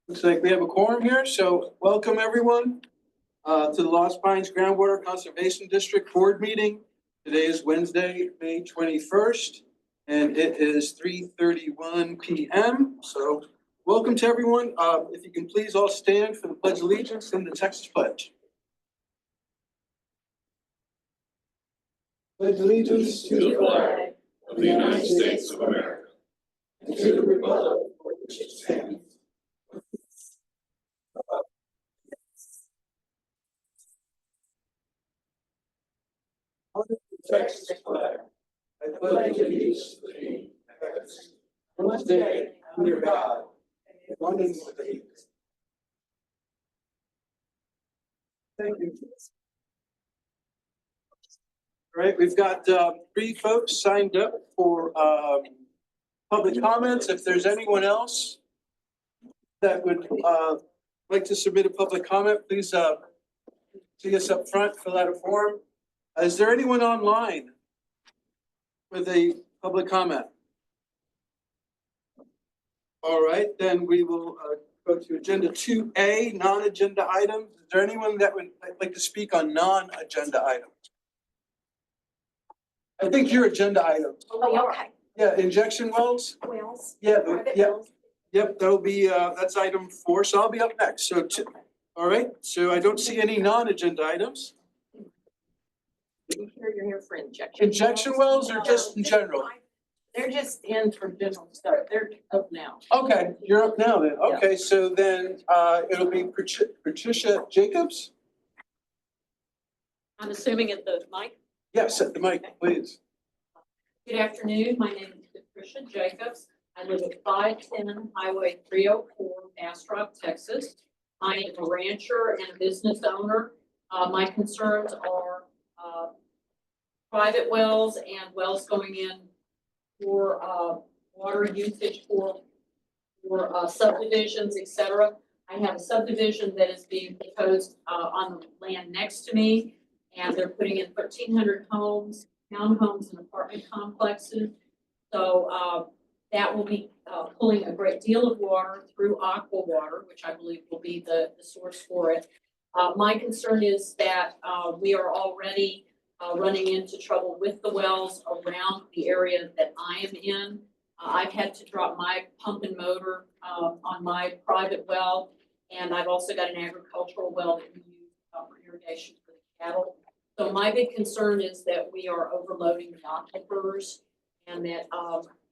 Looks like we have a quorum here, so welcome everyone to the Lost Pines Groundwater Conservation District Board Meeting. Today is Wednesday, May 21st, and it is 3:31 p.m. So welcome to everyone. If you can please all stand for the Pledge of Allegiance and the Texas Pledge. Pledge allegiance to the flag of the United States of America and to the republic for which it stands. Texas flag. I pledge allegiance to the king, one day under God, one in faith. Thank you. All right, we've got 3 folks signed up for public comments. If there's anyone else that would like to submit a public comment, please see us up front, fill out a form. Is there anyone online with a public comment? All right, then we will go to agenda 2A, non-agenda items. Is there anyone that would like to speak on non-agenda items? I think your agenda items. Oh, okay. Yeah, injection wells. Wells. Yeah, Private yeah. wells. Yep, that'll be, that's item 4, so I'll be up next. So, all right, so I don't see any non-agenda items. You're here for injection. Injection wells or just in general? They're just in for general stuff. They're up now. Okay, you're up now then. Okay, so then it'll be Patricia Jacobs? I'm assuming at the mic. Yes, at the mic, please. Good afternoon. My name is Patricia Jacobs. I live at 510 Highway 304, Bastrop, Texas. I am a rancher and a business owner. My concerns are private wells and wells going in for water usage for subdivisions, etc. I have a subdivision that is being proposed on the land next to me, and they're putting in 1,300 homes, townhomes, and apartment complexes. So that will be pulling a great deal of water through aqua water, which I believe will be the source for it. My concern is that we are already running into trouble with the wells around the area that I am in. I've had to drop my pump and motor on my private well, and I've also got an agricultural well that we use for irrigation for the cattle. So my big concern is that we are overloading the aquifers, and that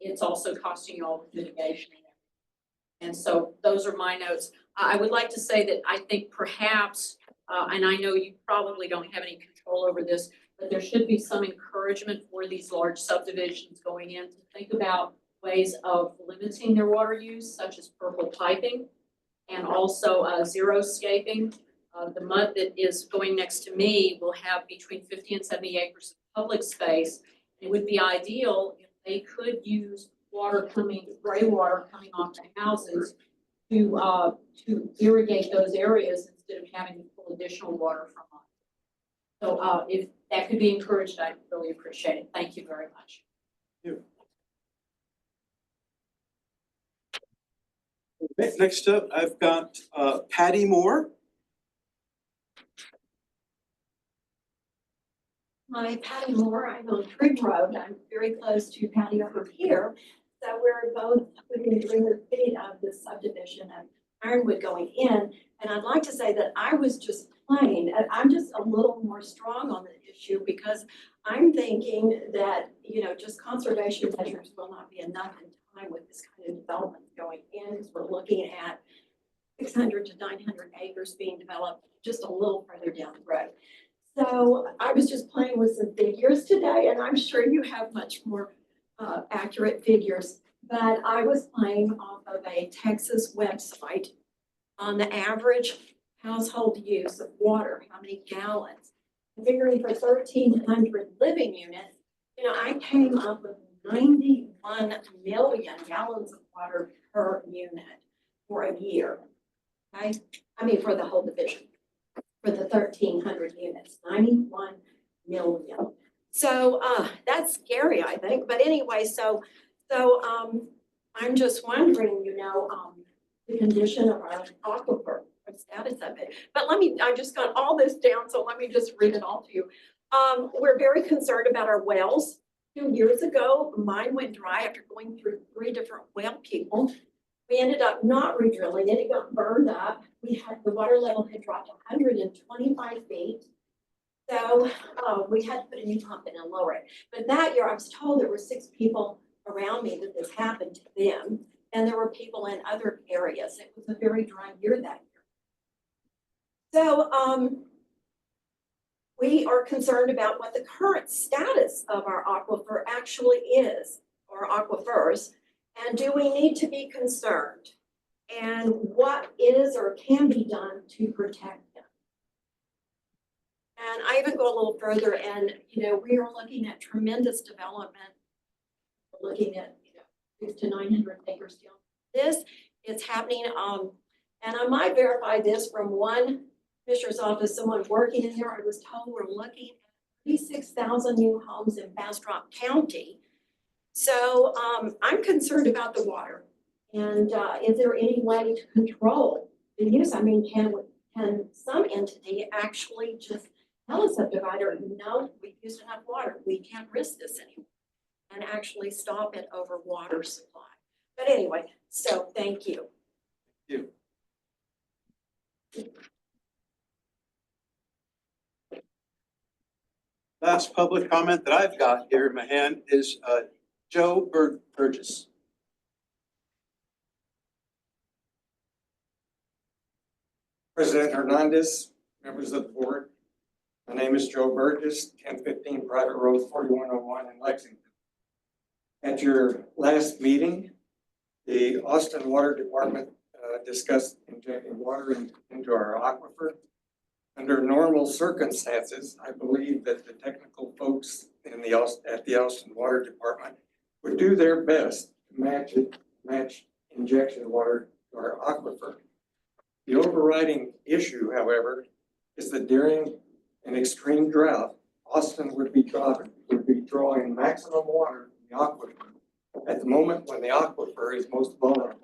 it's also costing you all the mitigation. And so those are my notes. I would like to say that I think perhaps, and I know you probably don't have any control over this, but there should be some encouragement for these large subdivisions going in to think about ways of limiting their water use, such as purple piping and also xeriscaping. The mud that is going next to me will have between 50 and 70 acres of public space. It would be ideal if they could use water gray water coming off the houses to irrigate those areas instead of having to pull additional water from them. So if that could be encouraged, I'd really appreciate it. Thank you very much. Thank you. Next up, I've got Patty Moore. Hi, Patty Moore. I'm on Tree Road. I'm very close to Patty over here. So we're both within 300 feet of the subdivision of Ironwood going in. And I'd like to say that I was just playing. I'm just a little more strong on the issue because I'm thinking that, you know, just conservation measures will not be enough in time with this kind of development going in, because we're looking at 600 to 900 acres being developed just a little further down the road. So I was just playing with some figures today, and I'm sure you have much more accurate figures, but I was playing off of a Texas website on the average household use of water, how many gallons. Figuring for 1,300 living units, you know, I came up with 91 million gallons of water per unit for a year. Okay, I mean for the whole division. For the 1,300 units, 91 million. So that's scary, I think. But anyway, so I'm just wondering, you know, the condition of our aquifer, the status of it. But I just got all this down, so let me just read it all to you. We're very concerned about our wells. 2 years ago, mine went dry after going through 3 different well people. We ended up not re-drilling it. It got burned up. The water level had dropped 125 feet. So we had to put a new pump in and lower it. But that year, I was told there were 6 people around me that this happened to them. And there were people in other areas. It was a very dry year that year. So we are concerned about what the current status of our aquifer actually is, or aquifers. And do we need to be concerned? And what is or can be done to protect them? And I even go a little further, and we are looking at tremendous development. We're looking at 600 to 900 acres down. This is happening, and I might verify this from one commissioner's office, someone working in there. I was told we're looking at 36,000 new homes in Bastrop County. So I'm concerned about the water. And is there any way to control the use? I mean, can some entity actually just tell a subdivider, no, we've used enough water, we can't risk this anymore, and actually stop it over water supply? But anyway, so thank you. Thank you. Last public comment that I've got here in my hand is Joe Burgess. President Hernandez, members of the board. My name is Joe Burgess, 1015 Private Road 4101 in Lexington. At your last meeting, the Austin Water Department discussed injecting water into our aquifer. Under normal circumstances, I believe that the technical folks at the Austin Water Department would do their best to match injection water to our aquifer. The overriding issue, however, is that during an extreme drought, Austin would be drawing maximum water from the aquifer at the moment when the aquifer is most vulnerable.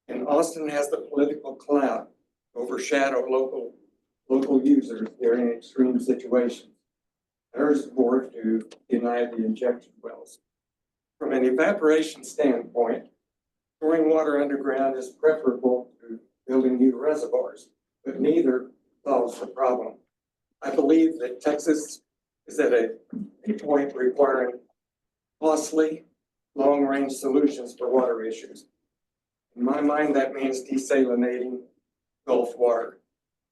And Austin has the political clout to overshadow local users during extreme situations. There's the board to deny the injection wells. From an evaporation standpoint, storing water underground is preferable to building new reservoirs, but neither solves the problem. I believe that Texas is at a point requiring costly, long-range solutions for water issues. In my mind, that means desalinating Gulf water.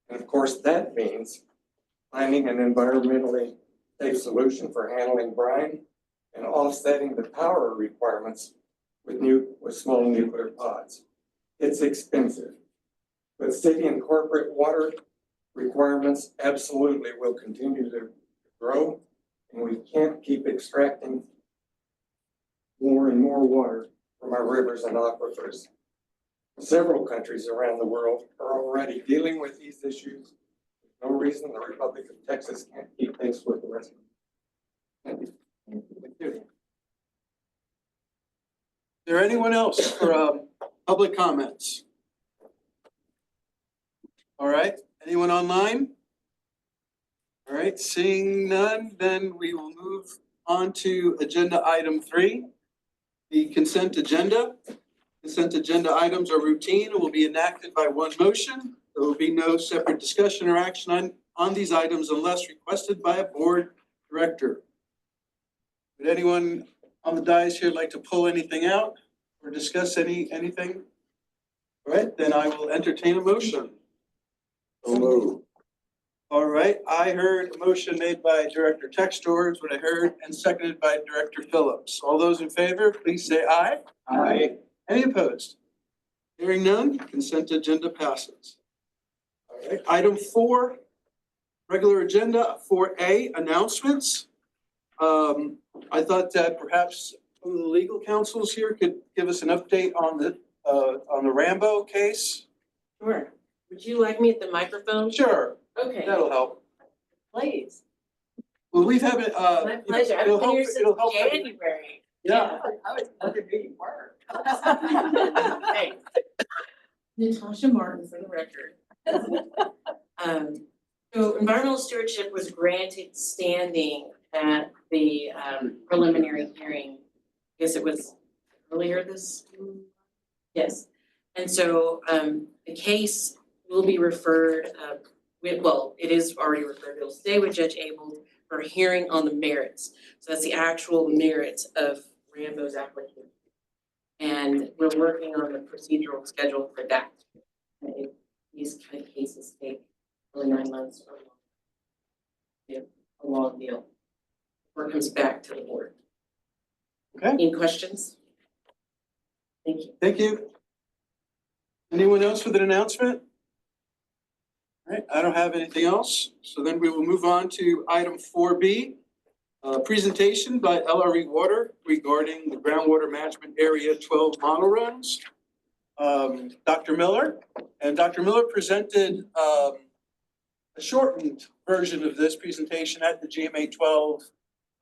And of course, that means finding an environmentally safe solution for handling brine and offsetting the power requirements with small nuclear pods. It's expensive, but city and corporate water requirements absolutely will continue to grow, and we can't keep extracting more and more water from our rivers and aquifers. Several countries around the world are already dealing with these issues. There's no reason the Republic of Texas can't keep pace with the rest of them. Thank you. Thank you. Is there anyone else for public comments? All right, anyone online? All right, seeing none, then we will move on to agenda item 3, the consent agenda. Consent agenda items are routine and will be enacted by one motion. There will be no separate discussion or action on these items unless requested by a board director. Would anyone on the dais here like to pull anything out or discuss anything? All right, then I will entertain a motion. So moved. All right, I heard a motion made by Director Textor, is what I heard, and seconded by Director Phillips. All those in favor, please say aye. Aye. Any opposed? Hearing none, consent agenda passes. All right, item 4, regular agenda, 4A, announcements. I thought that perhaps some of the legal counsels here could give us an update on the Rambo case. Sure. Would you like me at the microphone? Sure, Okay, that'll help. please. Well, we've had it. My pleasure. I've it'll been here help- since it'll help- January. Yeah. I was under you work. Hey, Natasha Martin for the record. So environmental stewardship was granted standing at the preliminary hearing. I guess it was earlier this, yes. And so the case will be referred, it is already referred, it'll stay with Judge Abel for a hearing on the merits. So that's the actual merits of Rambo's application. And we're working on the procedural schedule for that. These kind of cases take really 9 months or longer. Yeah, a long deal. Or it comes back to the board. Okay. Any questions? Thank you. Thank you. Anyone else with an announcement? All right, I don't have anything else, so then we will move on to item 4B. Presentation by LRE Water regarding the groundwater management area 12 model runs. Dr. Miller, and Dr. Miller presented a shortened version of this presentation at the GMA 12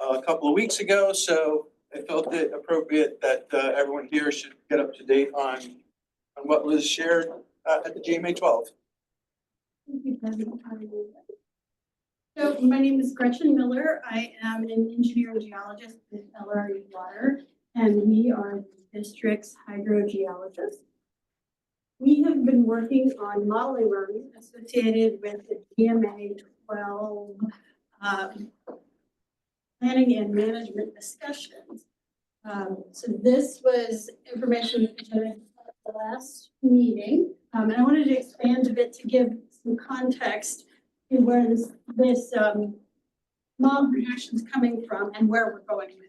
a couple of weeks ago, so I felt it appropriate that everyone here should get up to date on what was shared at the GMA 12. Thank you, President. So my name is Gretchen Miller. I am an engineer and geologist with LRE Water, and we are the district's hydrogeologists. We have been working on modeling runs associated with the GMA 12 planning and management discussions. So this was information presented at the last meeting, and I wanted to expand a bit to give some context to where this model projection is coming from and where we're going with it.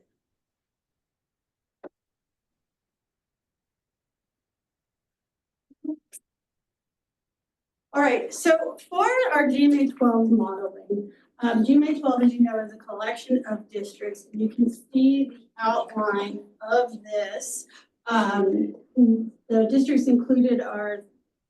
All right, so for our GMA 12 modeling, GMA 12, as you know, is a collection of districts. You can see the outline of this. The districts included are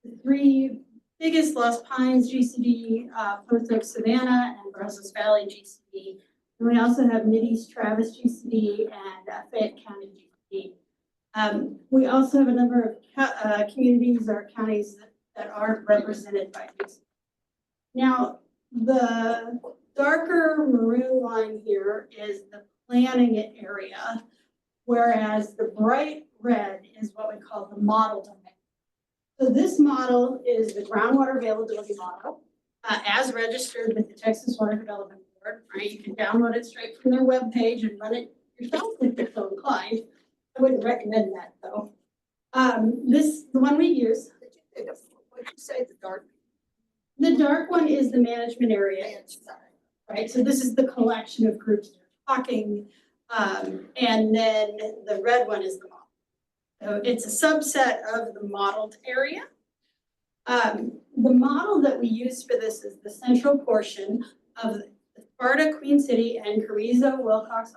the 3 biggest: Lost Pines GCD, Post Oak Savannah, and Brazos Valley GCD. And we also have Mid-East Travis GCD and Fayette County GCD. We also have a number of communities or counties that aren't represented by GCD. Now, the darker maroon line here is the planning area, whereas the bright red is what we call the model domain. So this model is the groundwater availability model, as registered with the Texas Water Development Board, right? You can download it straight from their webpage and run it yourself if you're so inclined. I wouldn't recommend that though. The one we use. What'd you say, the dark? The dark one is the management area, right? So this is the collection of groups that are talking, and then the red one is the model. So it's a subset of the modeled area. The model that we use for this is the central portion of the Sparta, Queen City, and Carrizo Wilcox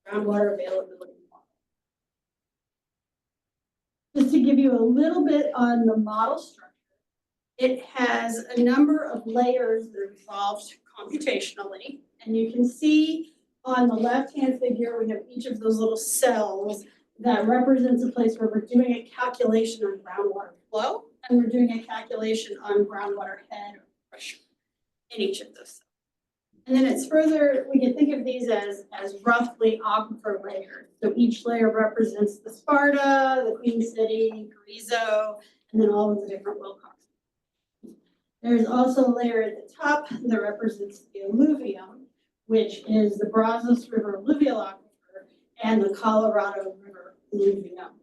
groundwater availability model. Just to give you a little bit on the model structure, it has a number of layers that are resolved computationally, and you can see on the left-hand figure, we have each of those little cells that represents a place where we're doing a calculation on groundwater flow, and we're doing a calculation on groundwater head or pressure in each of those. And then it's further, we can think of these as roughly aquifer layers. So each layer represents the Sparta, the Queen City, Carrizo, and then all of the different Wilcox. There's also a layer at the top that represents the alluvium, which is the Brazos River alluvial aquifer and the Colorado River alluvium.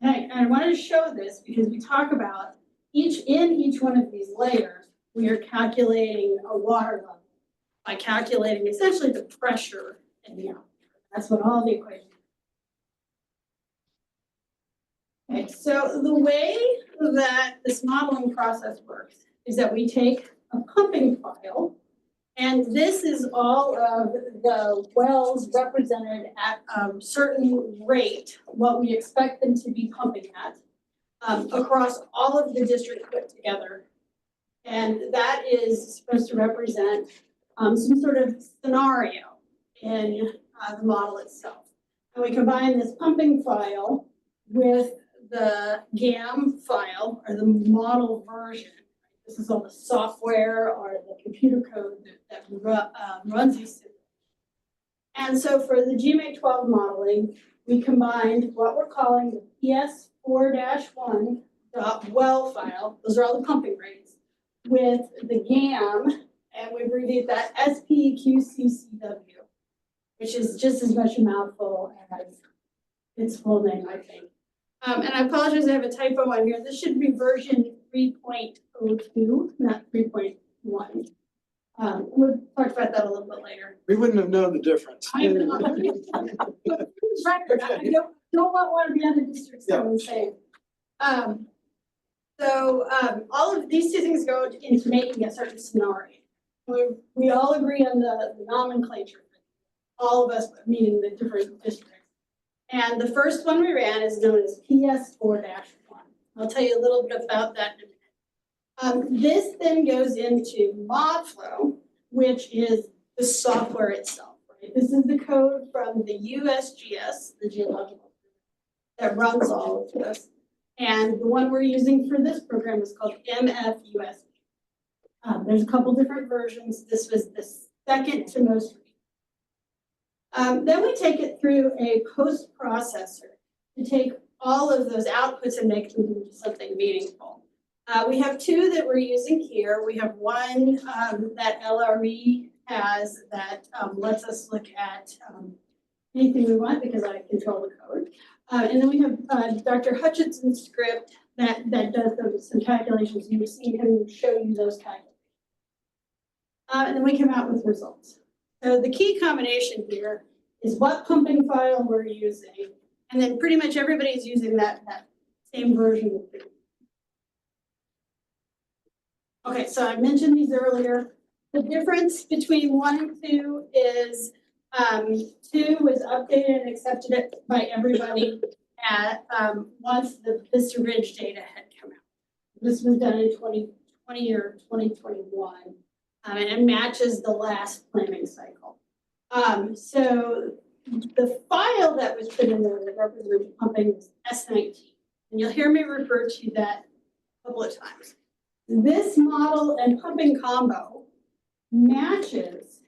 And I wanted to show this because we talk about in each one of these layers, we are calculating a water level by calculating essentially the pressure in the aquifer. That's what all the equations. Okay, so the way that this modeling process works is that we take a pumping file, and this is all of the wells represented at a certain rate, what we expect them to be pumping at, across all of the districts put together. And that is supposed to represent some sort of scenario in the model itself. And we combine this pumping file with the GAM file or the model version. This is all the software or the computer code that runs these systems. And so for the GMA12 modeling, we combined what we're calling the PS4-1.well file, those are all the pumping rates, with the GAM, and we abbreviate that SPQCCW, which is just as much a mouthful as its full name, I think. And I apologize, I have a typo on here. This should be version 3.02, not 3.1. We'll talk about that a little bit later. We wouldn't have known the difference. I know. Record, I don't want one of the other districts doing the same. All of these two things go into making a certain scenario. We all agree on the nomenclature, all of us, meaning the different districts. And the first one we ran is known as PS4-1. I'll tell you a little bit about that in a minute. This then goes into ModFlow, which is the software itself. Right? This is the code from the USGS, the geological, that runs all of this. And the one we're using for this program is called MFUSB. There's a couple different versions. This was the second to most. Then we take it through a post-processor to take all of those outputs and make them into something meaningful. We have two that we're using here. We have one that LRE has that lets us look at anything we want because I control the code. And then we have Dr. Hutchinson's script that does some calculations. You've seen him show you those calculations. And then we come out with results. So the key combination here is what pumping file we're using, and then pretty much everybody's using that same version of it. Okay, so I mentioned these earlier. The difference between 1 and 2 is 2 was updated and accepted by everybody at once the Vista Ridge data had come out. This was done in 2020 or 2021, and it matches the last planning cycle. So the file that was put in there that represented pumping was S19, and you'll hear me refer to that a couple of times. This model and pumping combo matches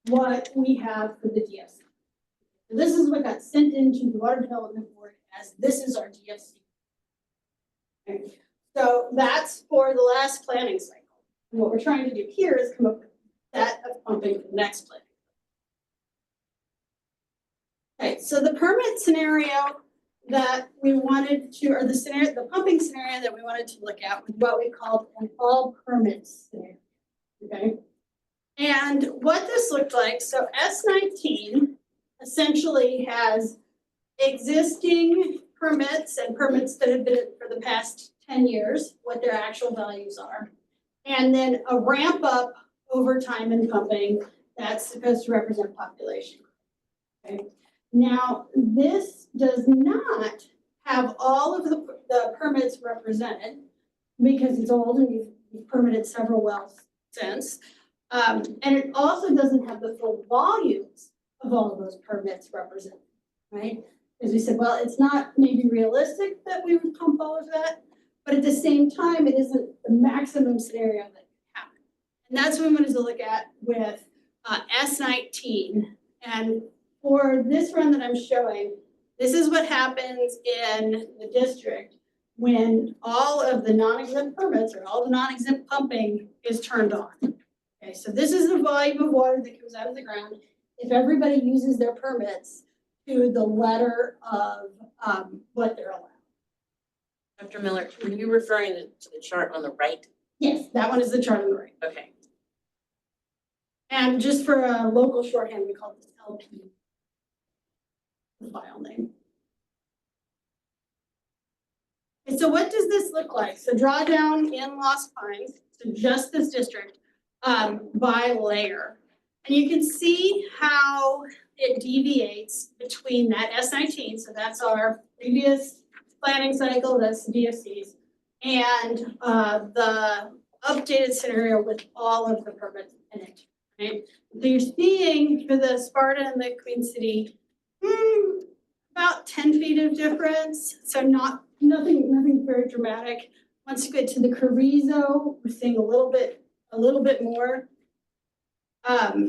what we have for the DFC. So this is what got sent into the Water Development Board as this is our DFC. Okay. So that's for the last planning cycle. And what we're trying to do here is come up with that of pumping for the next planning. Okay, so the permit scenario that we wanted to, or the pumping scenario that we wanted to look at was what we called an all permits scenario. Okay. And what this looked like, so S19 essentially has existing permits and permits that have been for the past 10 years, what their actual values are. And then a ramp up over time in pumping that's supposed to represent population. Okay. Now, this does not have all of the permits represented because it's old and you've permitted several wells since. And it also doesn't have the full volumes of all of those permits represented, right? Because we said, well, it's not maybe realistic that we would pump all of that, but at the same time, it isn't the maximum scenario that can happen. And that's what we wanted to look at with S19. And for this run that I'm showing, this is what happens in the district when all of the non-exempt permits or all the non-exempt pumping is turned on. Okay, so this is the volume of water that comes out of the ground if everybody uses their permits to the letter of what they're allowed. Dr. Miller, are you referring to the chart on the right? Yes, that one is the chart on the right. Okay. And just for a local shorthand, we call this LP, the file name. And so what does this look like? So drawdown in Lost Pines, so just this district, by layer. And you can see how it deviates between that S19, so that's our previous planning cycle, that's the DFCs, and the updated scenario with all of the permits in it, right? So you're seeing for the Sparta and the Queen City, about 10 feet of difference, so not nothing very dramatic. Once you get to the Carrizo, we're seeing a little bit more. A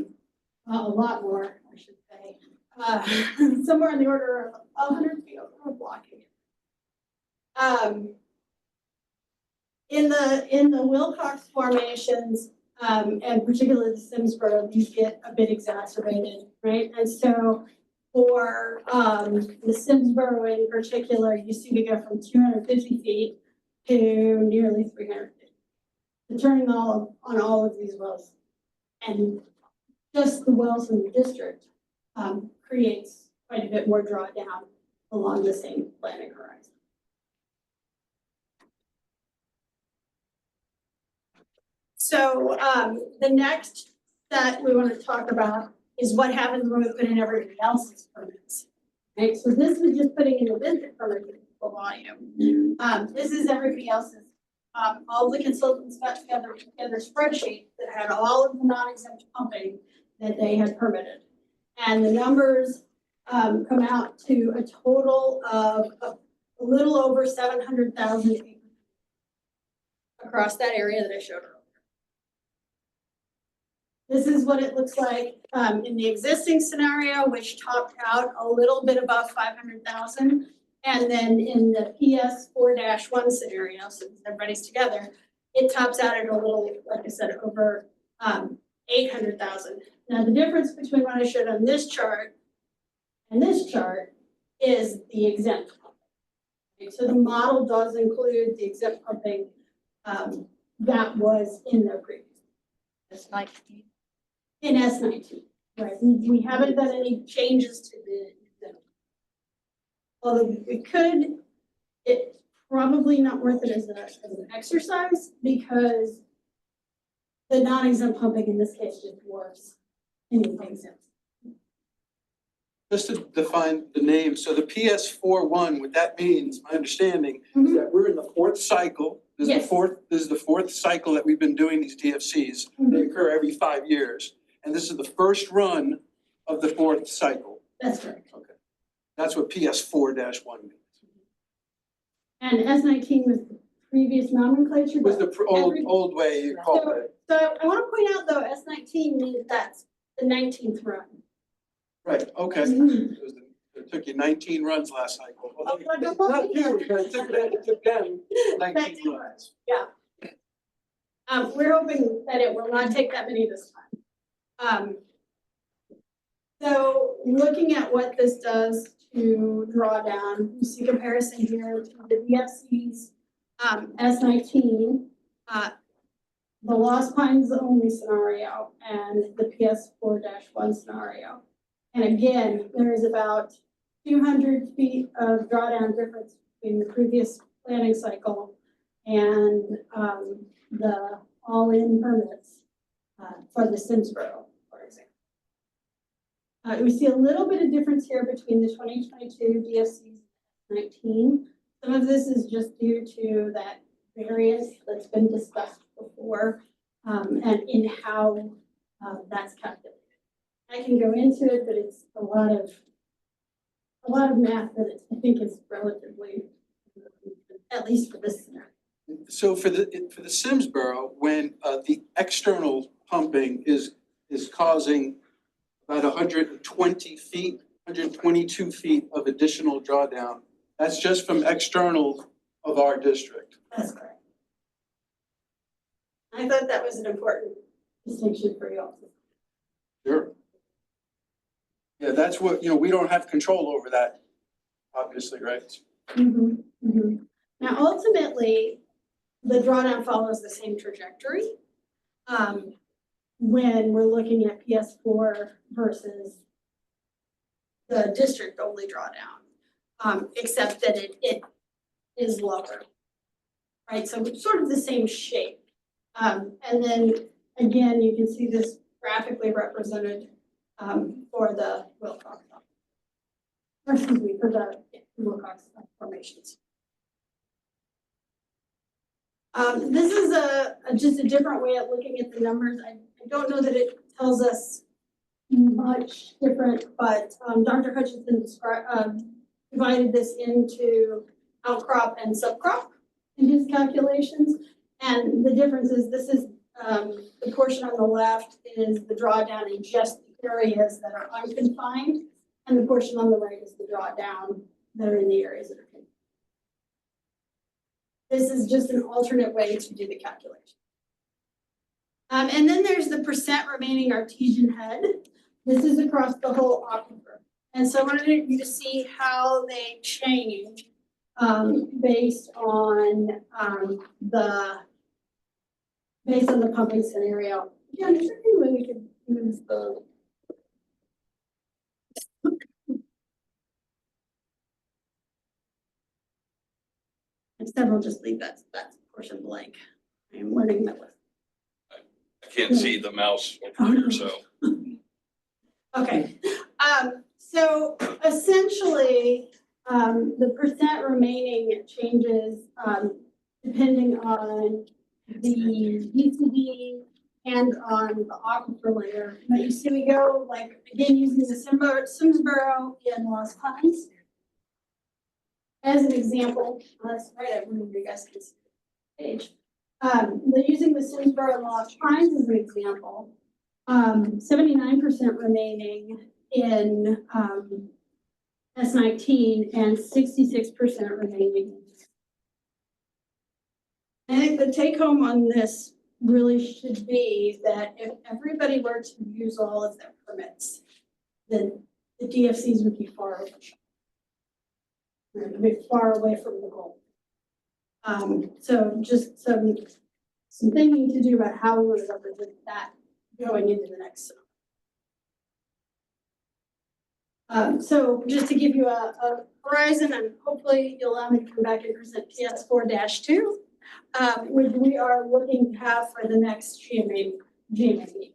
lot more, I should say. Somewhere in the order of 100 feet of blocking. In the Wilcox formations, and particularly the Simsboro, these get a bit exacerbated, right? And so for the Simsboro in particular, you see we go from 250 feet to nearly 300 feet. So turning on all of these wells. And just the wells in the district creates quite a bit more drawdown along the same planning horizon. So the next that we want to talk about is what happens when we put in everybody else's permits. Right, so this is just putting in the district permit volume. This is everybody else's. All the consultants got together spreadsheet that had all of the non-exempt pumping that they had permitted. And the numbers come out to a total of a little over 700,000 acres across that area that I showed earlier. This is what it looks like in the existing scenario, which topped out a little bit above 500,000. And then in the PS 4-1 scenario, since everybody's together, it tops out at a little, like I said, over 800,000. Now the difference between what I showed on this chart and this chart is the exempt pumping. So the model does include the exempt pumping that was in the previous. S19. In S19, right? We haven't done any changes to the exempt. Although we could, it's probably not worth it as an exercise because the non-exempt pumping in this case just works anything exempt. Just to define the name, so the PS 4-1, what that means, my understanding, is that we're in the fourth cycle. This is the fourth cycle that we've been doing these DFCs. They occur every 5 years. And this is the first run of the fourth cycle. That's correct. Okay. That's what PS 4-1 means. And S19 was the previous nomenclature. Was the old way you called it. So I want to point out though, S19 means that's the 19th run. Right, okay. It took you 19 runs last cycle. Oh, I don't Not want you, to- but it took them 19 runs. We're hoping that it will not take that many this time. So looking at what this does to draw down, you see comparison here to the DFC's S19, the Lost Pines only scenario and the PS 4-1 scenario. And again, there is about 200 feet of drawdown difference between the previous planning cycle and the all-in permits for the Simsboro, for example. We see a little bit of difference here between the 2022 DFCs 19. Some of this is just due to that variance that's been discussed before and in how that's calculated. I can go into it, but it's a lot of math that I think is relatively, at least for this scenario. So for the Simsboro, when the external pumping is causing about 120 feet, 122 feet of additional drawdown, that's just from external of our district. That's correct. I thought that was an important distinction for you all. Sure. Yeah, that's what, we don't have control over that, obviously, right? Now, ultimately, the drawdown follows the same trajectory when we're looking at PS4 versus the district only drawdown, except that it is lower, right? So it's sort of the same shape. And then again, you can see this graphically represented for the Wilcox, or excuse me, for the Wilcox formations. This is just a different way of looking at the numbers. I don't know that it tells us much different, but Dr. Hutchinson divided this into outcrop and subcrop in his calculations. And the difference is this is, the portion on the left is the drawdown in just the areas that are unconfined. And the portion on the right is the drawdown that are in the areas that are confined. This is just an alternate way to do the calculation. And then there's the percent remaining artesian head. This is across the whole aquifer. And so I wanted you to see how they change based on the pumping scenario. Yeah, is there any way we could use the instead we'll just leave that portion blank. I am learning that with. I can't see the mouse over here, so. Okay, so essentially, the percent remaining changes, depending on the DCD and on the aquifer layer. But you see we go, like, again, using the Simsboro and Lost Pines as an example. That's right, I remember you guys can see the page. They're using the Simsboro and Lost Pines as an example. 79% remaining in S19 and 66% remaining. I think the take home on this really should be that if everybody were to use all of their permits, then the DFCs would be far away. They'd be far away from the goal. So just some thinking to do about how we would represent that going into the next summer. So just to give you a horizon, and hopefully you'll allow me to come back and present PS4-2, which we are looking to have for the next GMA meeting.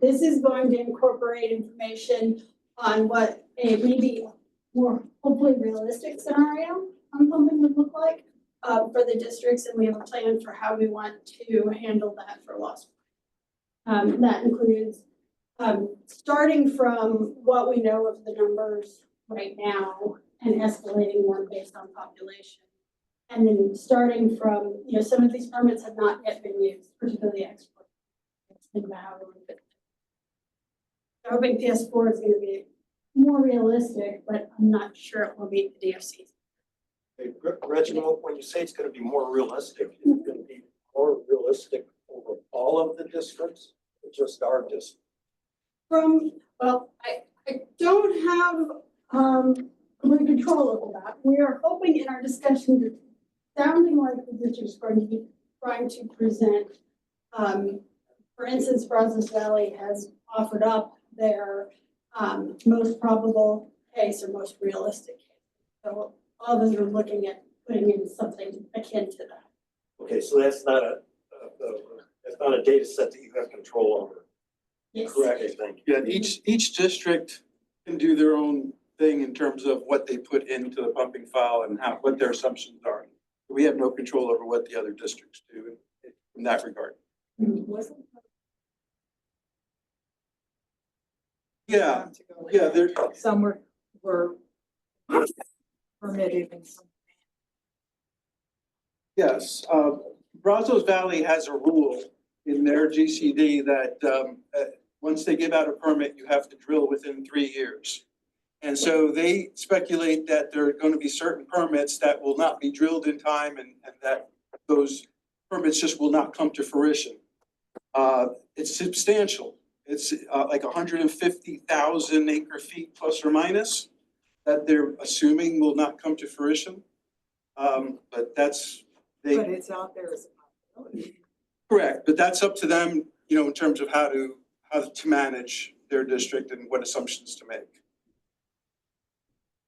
This is going to incorporate information on what a maybe more hopefully realistic scenario on pumping would look like for the districts, and we have a plan for how we want to handle that for loss. That includes starting from what we know of the numbers right now and escalating them based on population. And then starting from, some of these permits have not yet been used, particularly export. Think about how we would fit. I think PS4 is going to be more realistic, but I'm not sure it will meet the DFCs. Hey, Reginald, when you say it's going to be more realistic, it's going to be more realistic over all of the districts, or just our district? I don't have complete control over that. We are hoping in our discussion that sounding like the district is going to be trying to present, for instance, Brazos Valley has offered up their most probable case or most realistic case. So all of us are looking at putting in something akin to that. Okay, so that's not a data set that you have control over. Yes. Correct, I think. Yeah, each district can do their own thing in terms of what they put into the pumping file and what their assumptions are. We have no control over what the other districts do in that regard. Yeah, there. Some were permitted and some. Yes, Brazos Valley has a rule in their GCD that once they give out a permit, you have to drill within 3 years. And so they speculate that there are going to be certain permits that will not be drilled in time and that those permits just will not come to fruition. It's substantial. It's like 150,000 acre feet plus or minus that they're assuming will not come to fruition. But that's But it's out there as a possibility. correct. But that's up to them, in terms of how to manage their district and what assumptions to make.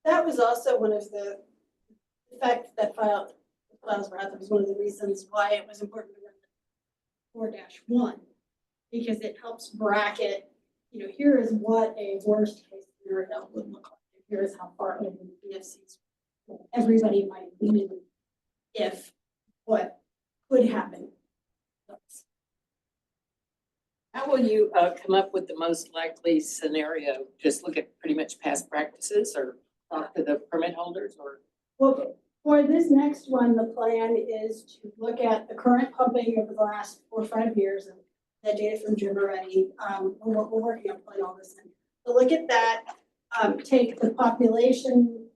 That was also one of the fact that files were out. That was one of the reasons why it was important to run 4-1, because it helps bracket, here is what a worst case scenario would look like. Here is how far in the DFCs everybody might be if what could happen. How will you come up with the most likely scenario? Just look at pretty much past practices or talk to the permit holders or? Well, For this next one, the plan is to look at the current pumping over the last 4 or 5 years and the data from Jim already. We're working on putting all this in. So look at that, take the population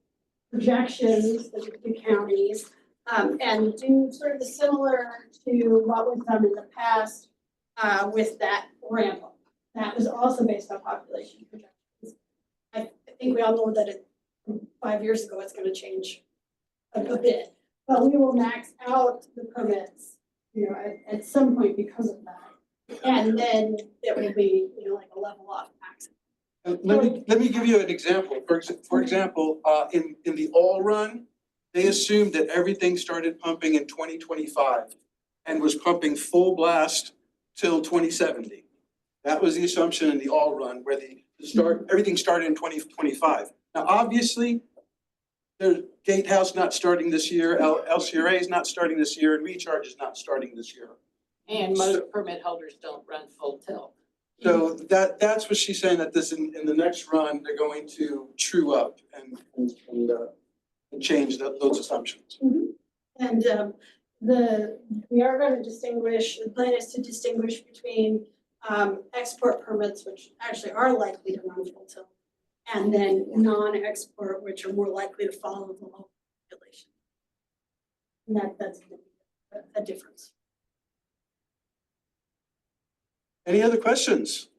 projections of the 2 counties, and do sort of the similar to what was done in the past, with that ramp up. That was also based on population projections. I think we all know that 5 years ago, it's gonna change a bit, but we will max out the permits, you know, at some point because of that. And then it will be, you know, like a level off max. Let me give you an example. For example, in the All Run, they assumed that everything started pumping in 2025 and was pumping full blast till 2070. That was the assumption in the All Run, where everything started in 2025. Now, obviously, there's Gatehouse not starting this year, LCRA is not starting this year, and Recharge is not starting this year. And most permit holders don't run full tilt. So that's what she's saying, that this in the next run, they're going to true up and change those assumptions. And we are gonna distinguish, the plan is to distinguish between export permits, which actually are likely to run full tilt, and then non-export, which are more likely to follow the local population. And that's a difference. Any other questions?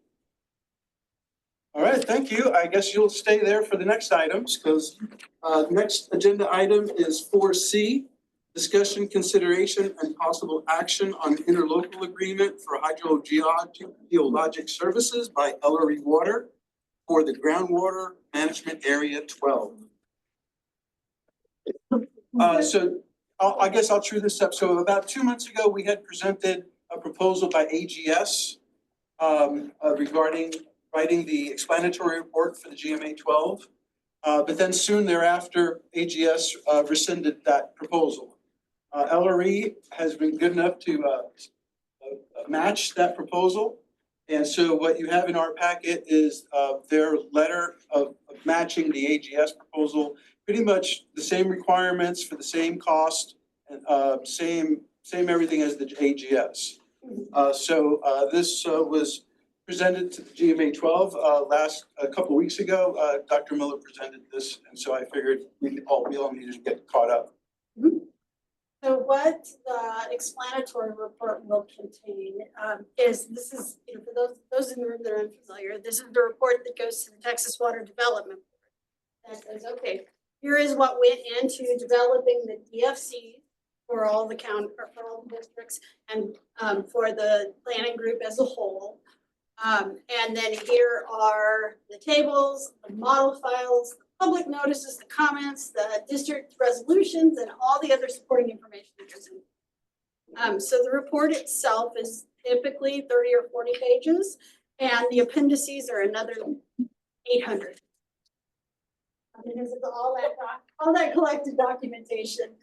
All right, thank you. I guess you'll stay there for the next items, because the next agenda item is 4C, discussion, consideration, and possible action on interlocal agreement for hydrogeologic services by Ellery Water for the Groundwater Management Area 12. So I guess I'll chew this up. So about 2 months ago, we had presented a proposal by AGS regarding writing the explanatory report for the GMA 12. But then soon thereafter, AGS rescinded that proposal. LRE has been good enough to match that proposal. And so what you have in our packet is their letter of matching the AGS proposal, pretty much the same requirements for the same cost and same everything as the AGS. So this was presented to the GMA 12 a couple of weeks ago. Dr. Miller presented this, and so I figured we all needed to get caught up. So what the explanatory report will contain is, this is, you know, for those in the room that are unfamiliar, this is the report that goes to the Texas Water Development Board. That says, okay, here is what went into developing the DFC for all the county, or for all the districts, and for the planning group as a whole. And then here are the tables, the model files, public notices, the comments, the district resolutions, and all the other supporting information that goes in. So the report itself is typically 30 or 40 pages, and the appendices are another 800. Because it's all that collected documentation.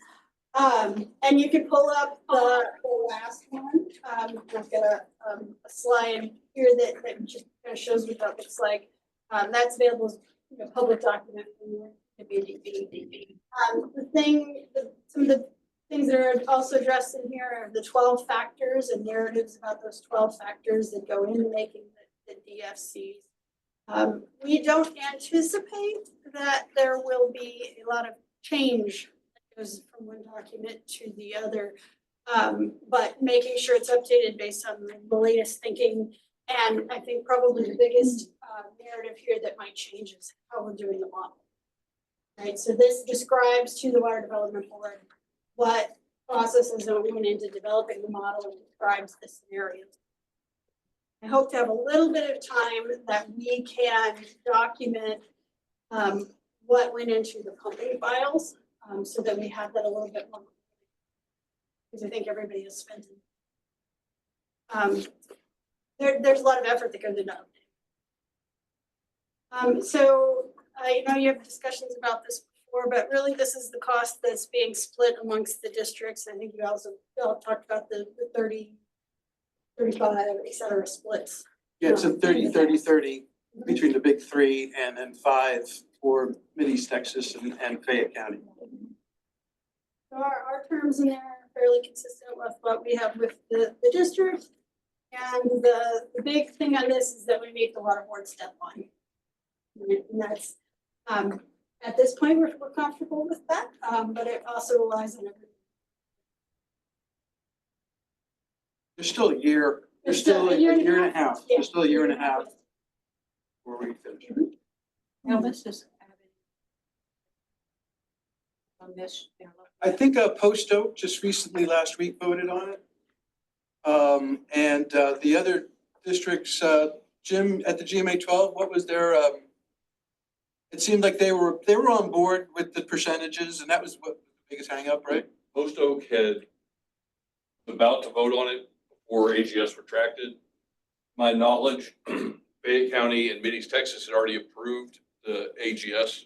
And you can pull up the last one. I've got a slide here that just kind of shows what that looks like. That's available as a public document from the community. Some of the things that are also addressed in here are the 12 factors and narratives about those 12 factors that go into making the DFCs. We don't anticipate that there will be a lot of change that goes from one document to the other, but making sure it's updated based on the latest thinking. And I think probably the biggest narrative here that might change is how we're doing the model. Right, so this describes to the Water Development Board what processes went into developing the model and describes the scenarios. I hope to have a little bit of time that we can document what went into the pumping files, so that we have that a little bit more. Because I think everybody has spent there's a lot of effort that goes into updating. So I know you have discussions about this before, but really this is the cost that's being split amongst the districts. I think you also talked about the 30, 35, et cetera, splits. Yeah, it's a 30-30-30 between the big three, and then 5 for Mid-East Texas and Fayette County. So our terms in there are fairly consistent with what we have with the district. And the big thing on this is that we meet the water board step line. And that's, at this point, we're comfortable with that, but it also relies on everything. There's still a year, there's still a year and a half, there's still a year and a half before we finish. Now, let's just have it on this. I think Post Oak just recently last week voted on it. And the other districts, Jim, at the GMA 12, what was their, it seemed like they were on board with the percentages, and that was what the biggest hang up, right? Post Oak had about to vote on it before AGS retracted. My knowledge, Fayette County and Giddings, Texas had already approved the AGS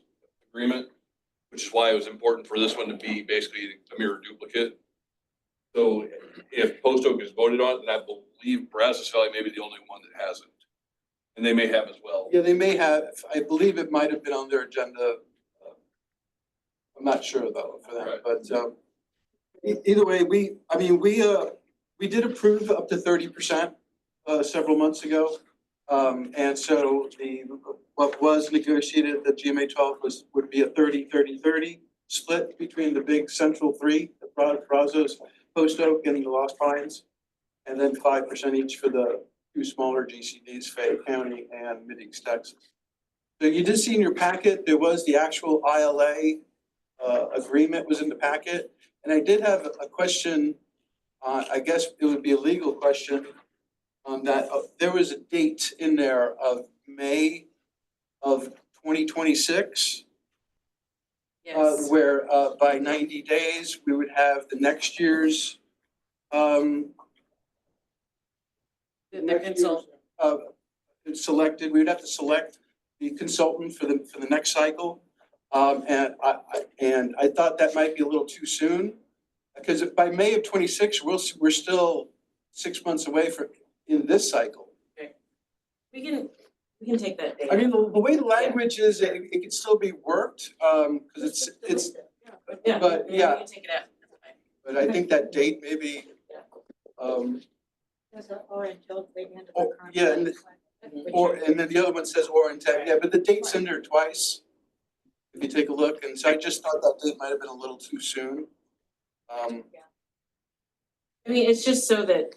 agreement, which is why it was important for this one to be basically a mirror duplicate. So if Post Oak has voted on it, then I believe Brazos Valley may be the only one that hasn't. And they may have as well. Yeah, they may have, I believe it might have been on their agenda. I'm not sure though for that, Right. but either way, we did approve up to 30% several months ago. And so what was negotiated at the GMA 12 would be a 30-30-30 split between the big central three, the Brazos, Post Oak, and the Lost Pines, and then 5% each for the two smaller GCDs, Fayette County and Giddings, Texas. So you did see in your packet, there was the actual ILA agreement was in the packet. And I did have a question, I guess it would be a legal question, on that. There was a date in there of May of 2026. Yes. Where by 90 days, we would have the next year's The consult, selected. We would have to select the consultant for the next cycle. And I thought that might be a little too soon, because by May of 26, we're still 6 months away from in this cycle. we can take that data. I mean, the way the language is, it can still be worked, because it's, Yeah, but we yeah, can take it out. That's fine. but I think that date maybe, Or until the end of Oh, the contract. yeah, and then the other one says or intent, yeah, but the date's in there twice. If you take a look, and so I just thought that date might have been a little too soon. I mean, it's just so that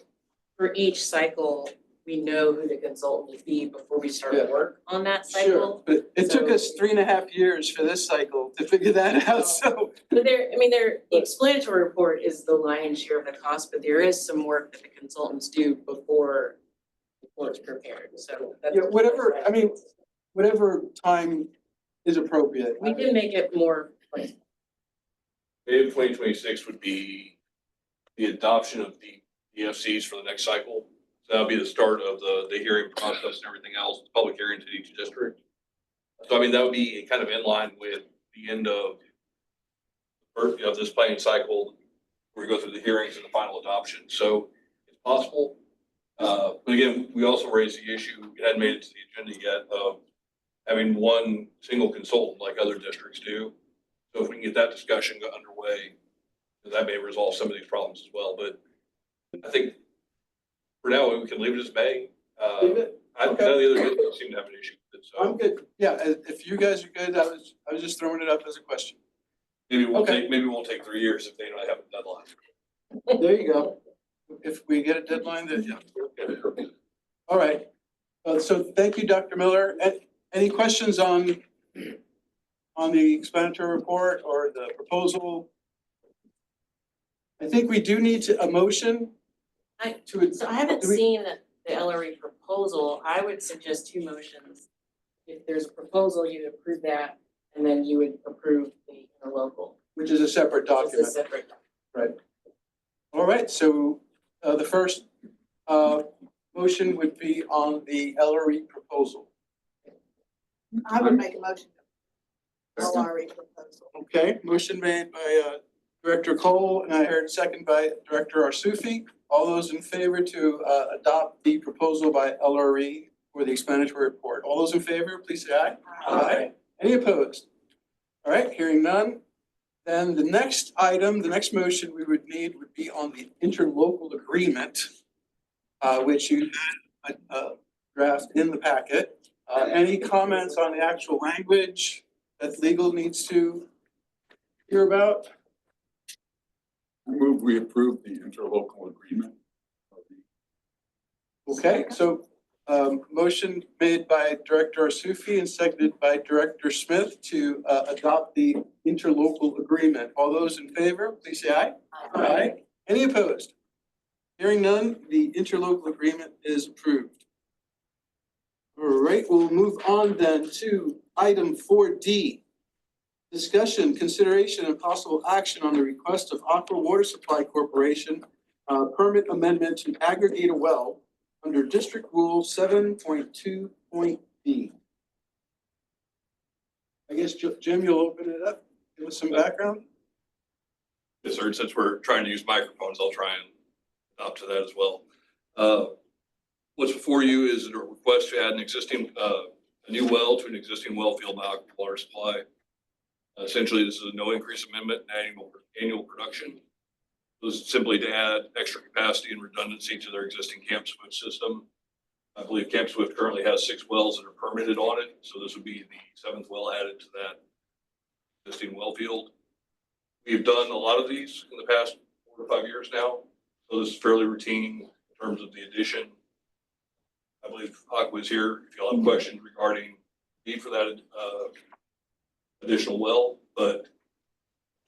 for each cycle, we know who the consultant will be before we start Yeah. work on that Sure, cycle. but it took So- us 3.5 years for this cycle to figure that out, so. But the explanatory report is the lion's share of the cost, but there is some work that the consultants do before it's prepared, so. that's- Yeah, whatever time is appropriate. We can make it more like, May of 2026 would be the adoption of the EFCs for the next cycle. So that'll be the start of the hearing process and everything else, public hearings in each district. So I mean, that would be kind of in line with the end of this planning cycle, where we go through the hearings and the final adoption. So it's possible. But again, we also raised the issue, it hadn't made it to the agenda yet, of having one single consultant like other districts do. So if we can get that discussion underway, that may resolve some of these problems as well. But I think for now, we can leave it as May. Leave it? None of the other districts seem to have an issue with it, I'm so good, yeah, if you guys are good, I was just throwing it up as a question. maybe Okay. maybe it won't take 3 years if they don't have a deadline. There you go. If we get a deadline, then yeah. All right, so thank you, Dr. Miller. Any questions on the explanatory report or the proposal? I think we do need a motion to. so I haven't Do we- seen the LRE proposal. I would suggest two motions. If there's a proposal, you approve that, and then you would approve the interlocal. Which is a separate It's a document. separate. All right, so the first motion would be on the LRE proposal. I would make a motion. LRE proposal. Okay, motion made by Director Cole, and I heard second by Director Arsufi. All those in favor to adopt the proposal by LRE for the explanatory report. All those in favor, please say aye. Aye. Any opposed? All right, hearing none. Then the next item, the next motion we would need would be on the interlocal agreement, which you had a draft in the packet. Any comments on the actual language that legal needs to hear about? I move we approve the interlocal agreement. Okay, so motion made by Director Arsufi and seconded by Director Smith to adopt the interlocal agreement. All those in favor, please say aye. Aye. Any opposed? Hearing none, the interlocal agreement is approved. All right, we'll move on then to item 4D. Discussion, consideration, and possible action on the request of Aqua Water Supply Corporation permit amendment to aggregate a well under District Rule 7.2.b. I guess, Jim, you'll open it up, give us some background? Yes, sir. Since we're trying to use microphones, I'll try and adopt to that as well. What's before you is a request to add an existing, a new well to an existing well field by Aqua Water Supply. Essentially, this is a no increase amendment in annual production. This is simply to add extra capacity and redundancy to their existing Camp Swift system. I believe Camp Swift currently has 6 wells that are permitted on it, so this would be the 7th well added to that existing well field. We've done a lot of these in the past 4 to 5 years now, so this is fairly routine in terms of the addition. I believe Aqua is here if y'all have questions regarding need for that additional well, but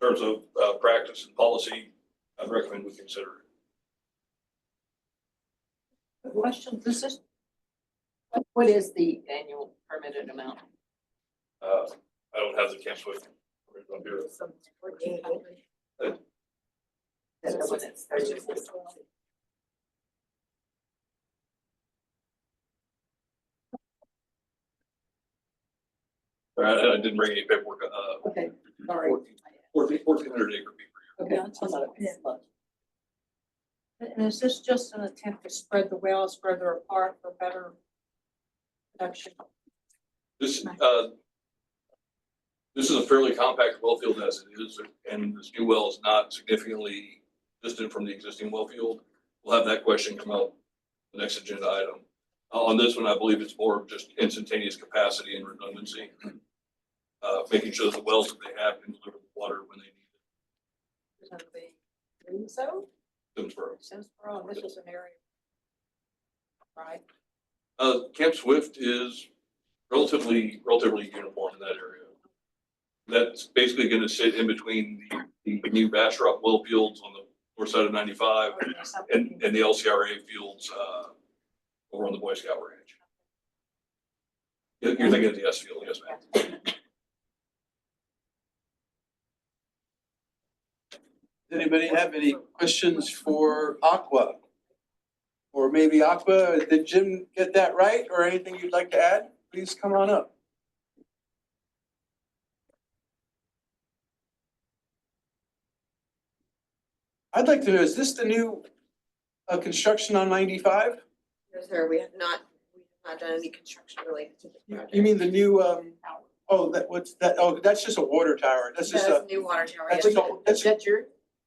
in terms of practice and policy, I'd recommend we consider it. Question, what is the annual permitted amount? I don't have the Camp Swift up here. That's the one that's 30. I didn't bring any paperwork. Okay, sorry. 1,400 acre feet per year. Okay, that's not a lot. And is this just an attempt to spread the wells further apart for better production? This is a fairly compact well field as it is, and this new well is not significantly distant from the existing well field. We'll have that question come out the next agenda item. On this one, I believe it's more of just instantaneous capacity and redundancy. Making sure that the wells that they have can deliver the water when they need it. So, Simsboro. Simsboro, this is an area. Right, Camp Swift is relatively uniform in that area. That's basically going to sit in between the new Bastrop well fields on the north side of 95 and the LCRA fields over on the Boy Scout Ranch. You're thinking of the S field, yes, ma'am. Does anybody have any questions for Aqua? Or maybe Aqua, did Jim get that right, or anything you'd like to add? Please come on up. I'd like to know, is this the new construction on 95? No, sir, we have not done any construction related to this project. You mean the new, oh, what's that? Oh, that's just a water tower. That's just That's a, new water tower. that's Yes. just a, that's, that's your,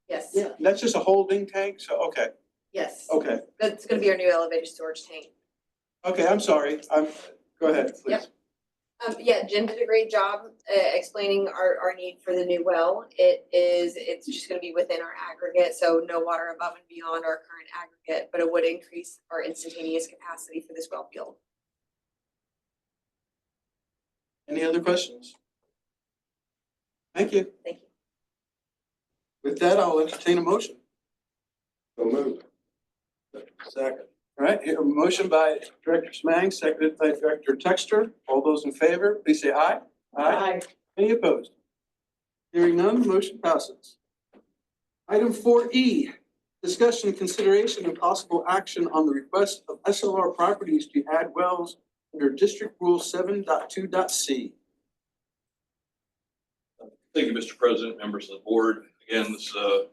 Yes, yeah. that's just a holding tank, so, okay, yes. okay. That's gonna be our new elevated storage tank. Okay, I'm sorry, go ahead, please. Yep. Yeah, Jim did a great job explaining our need for the new well. It's just gonna be within our aggregate, so no water above and beyond our current aggregate, but it would increase our instantaneous capacity for this well field. Any other questions? Thank you. Thank you. With that, I'll entertain a motion. So moved. Second. All right, here, a motion by Director Smang, seconded by Director Texter. All those in favor, please say aye. Aye. Any opposed? Hearing none, motion passes. Item 4E, discussion, consideration, and possible action on the request of SLR Properties to add wells under District Rule 7.2.c. Thank you, Mr. President, members of the board. Again, this is a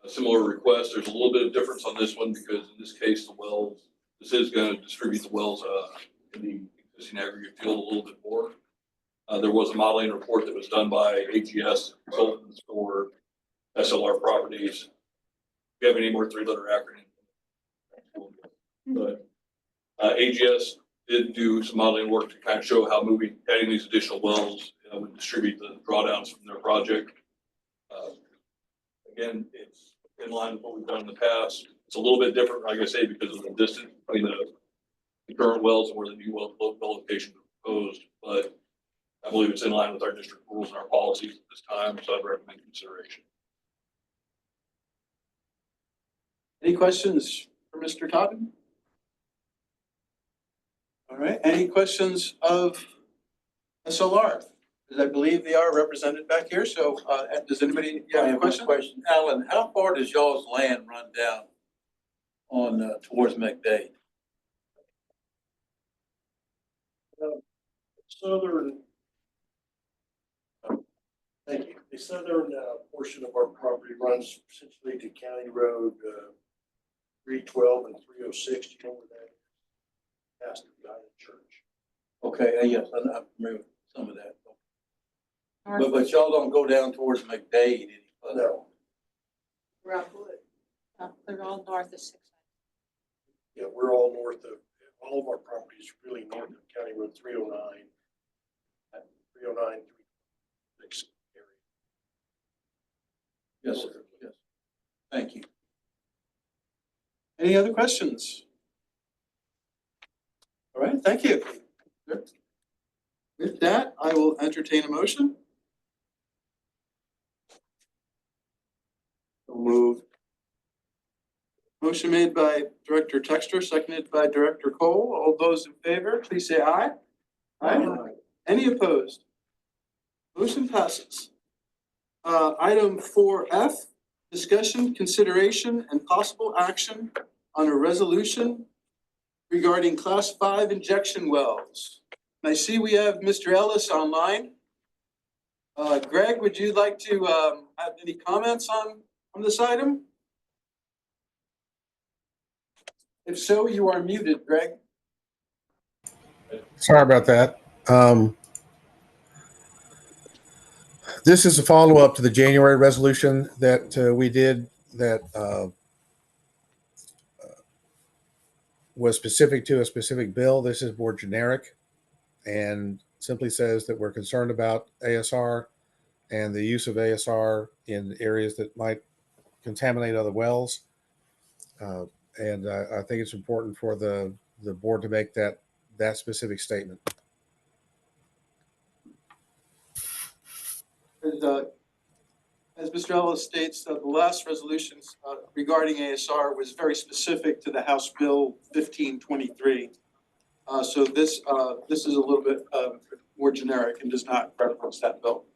similar request. There's a little bit of difference on this one because in this case, this is going to distribute the wells in the existing aggregate field a little bit more. There was a modeling report that was done by AGS consultants for SLR properties. If you have any more three-letter acronym. But AGS did do some modeling work to kind of show how adding these additional wells would distribute the drawdowns from their project. Again, it's in line with what we've done in the past. It's a little bit different, like I say, because of the distance between the current wells and where the new well location is proposed. But I believe it's in line with our district rules and our policies at this time, so I'd recommend consideration. Any questions for Mr. Totten? All right, any questions of SLR? Because I believe they are represented back here, so does anybody have a question? Alan, how far does y'all's land run down on, towards McDade? Southern. Thank you. The southern portion of our property runs essentially to County Road 312 and 306. Do you know where that is? Past the United Church. Okay, yes, I'm familiar with some of that. But y'all don't go down towards McDade any further? No. They're all north of 6. Yeah, we're all north of, all of our properties really north of County Road 309. 309, 306 area. Yes, sir. Yes. Thank you. Any other questions? All right, thank you. With that, I will entertain a motion. Move. Motion made by Director Textor, seconded by Director Cole. All those in favor, please say aye. Aye. Any opposed? Motion passes. Item 4F, discussion, consideration, and possible action on a resolution regarding Class 5 injection wells. And I see we have Mr. Ellis online. Greg, would you like to have any comments on this item? If so, you are muted, Greg. Sorry about that. This is a follow-up to the January resolution that we did that was specific to a specific bill. This is more generic and simply says that we're concerned about ASR and the use of ASR in areas that might contaminate other wells. And I think it's important for the board to make that specific statement. As Mr. Ellis states, the last resolution regarding ASR was very specific to the House Bill 1523. So this is a little bit more generic and does not reference that bill.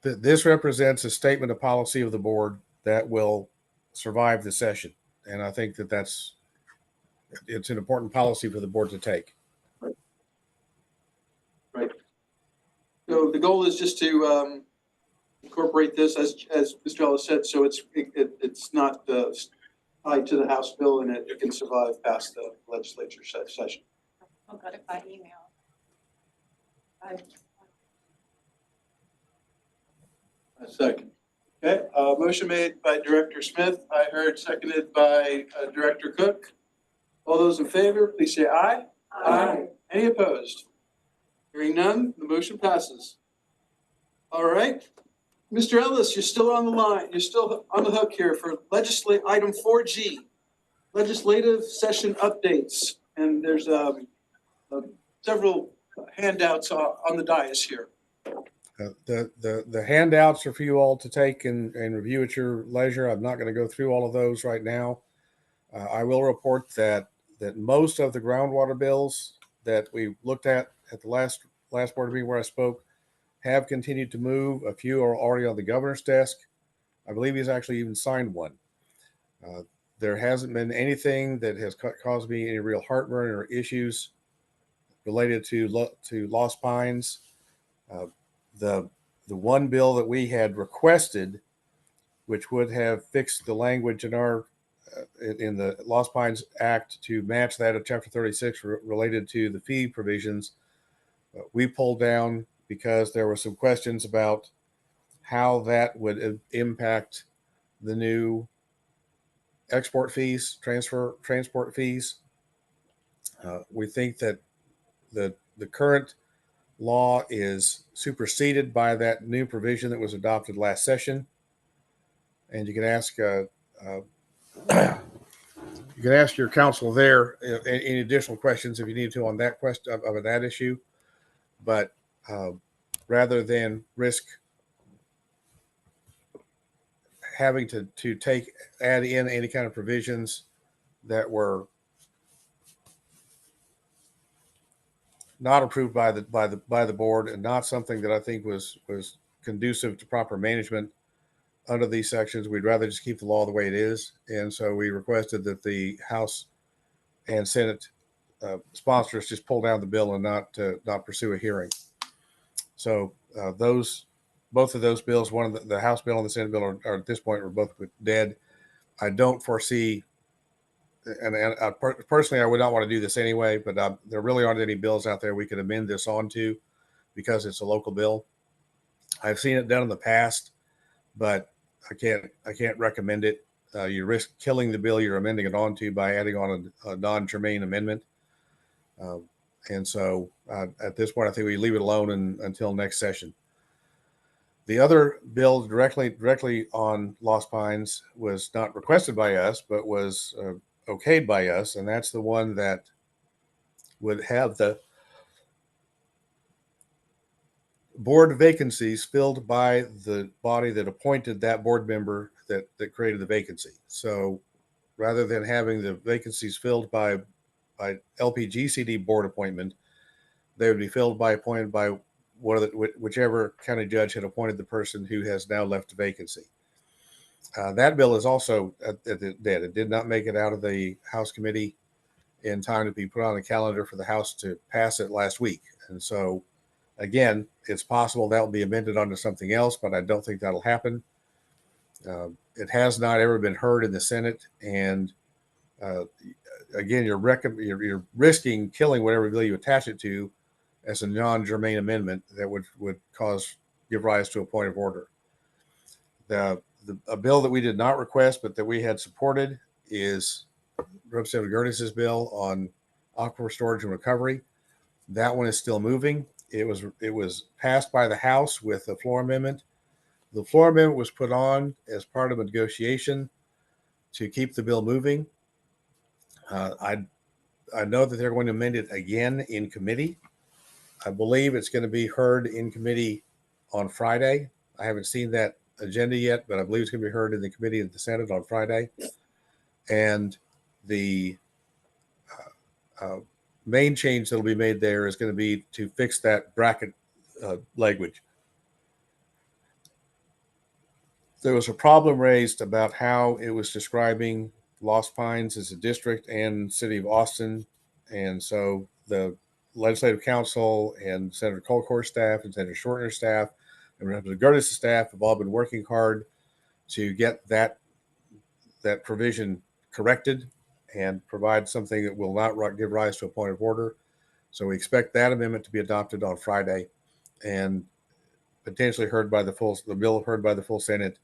This represents a statement of policy of the board that will survive the session. And I think that it's an important policy for the board to take. Right. So the goal is just to incorporate this as Mr. Ellis said, so it's not tied to the House bill and it can survive past the legislature session. I got it by email. A second. Okay, motion made by Director Smith. I heard seconded by Director Cook. All those in favor, please say aye. Aye. Any opposed? Hearing none, the motion passes. All right. Mr. Ellis, you're still on the line. You're still on the hook here for item 4G, legislative session updates. And there's several handouts on the dais here. The handouts are for you all to take and review at your leisure. I'm not going to go through all of those right now. I will report that most of the groundwater bills that we looked at the last board meeting where I spoke have continued to move. A few are already on the governor's desk. I believe he's actually even signed one. There hasn't been anything that has caused me any real heartburn or issues related to Lost Pines. The one bill that we had requested, which would have fixed the language in the Lost Pines Act to match that of Chapter 36 related to the fee provisions, we pulled down because there were some questions about how that would impact the new export fees, transport fees. We think that the current law is superseded by that new provision that was adopted last session. And you can ask you can ask your counsel there any additional questions if you need to on that question of that issue. But rather than risk having to add in any kind of provisions that were not approved by the board and not something that I think was conducive to proper management under these sections, we'd rather just keep the law the way it is. And so we requested that the House and Senate sponsors just pull down the bill and not pursue a hearing. So both of those bills, one of the House bill and the Senate bill are at this point are both dead. I don't foresee, and personally, I would not want to do this anyway, but there really aren't any bills out there we could amend this onto because it's a local bill. I've seen it done in the past, but I can't recommend it. You risk killing the bill you're amending it onto by adding on a non-germane amendment. And so at this point, I think we leave it alone until next session. The other bill directly on Lost Pines was not requested by us, but was okayed by us, and that's the one that would have the board vacancies filled by the body that appointed that board member that created the vacancy. So rather than having the vacancies filled by LPGCD board appointment, they would be filled appointed by whichever county judge had appointed the person who has now left the vacancy. That bill is also dead. It did not make it out of the House committee in time to be put on the calendar for the House to pass it last week. And so, again, it's possible that will be amended onto something else, but I don't think that'll happen. It has not ever been heard in the Senate, and again, you're risking killing whatever bill you attach it to as a non-germane amendment that would give rise to a point of order. A bill that we did not request but that we had supported is Representative Giddings' bill on aquifer storage and recovery. That one is still moving. It was passed by the House with a floor amendment. The floor amendment was put on as part of a negotiation to keep the bill moving. I know that they're going to amend it again in committee. I believe it's going to be heard in committee on Friday. I haven't seen that agenda yet, but I believe it's going to be heard in the committee of the Senate on Friday. And the main change that will be made there is going to be to fix that bracket language. There was a problem raised about how it was describing Lost Pines as a district and city of Austin. And so the Legislative Council and Senator Colcourt's staff and Senator Shorter's staff and Representative Giddings' staff have all been working hard to get that provision corrected and provide something that will not give rise to a point of order. So we expect that amendment to be adopted on Friday and potentially the bill heard by the full Senate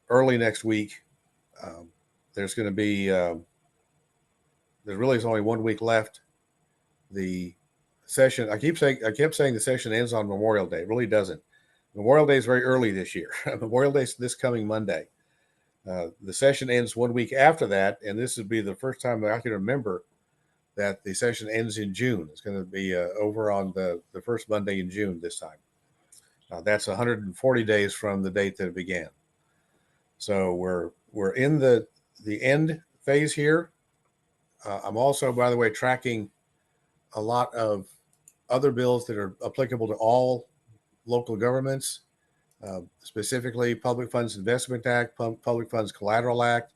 early next week. There's going to be there really is only 1 week left. The session, I kept saying the session ends on Memorial Day. It really doesn't. Memorial Day is very early this year. Memorial Day is this coming Monday. The session ends 1 week after that, and this would be the first time that I can remember that the session ends in June. It's going to be over on the first Monday in June this time. That's 140 days from the date that it began. So we're in the end phase here. I'm also, by the way, tracking a lot of other bills that are applicable to all local governments, specifically Public Funds Investment Act, Public Funds Collateral Act,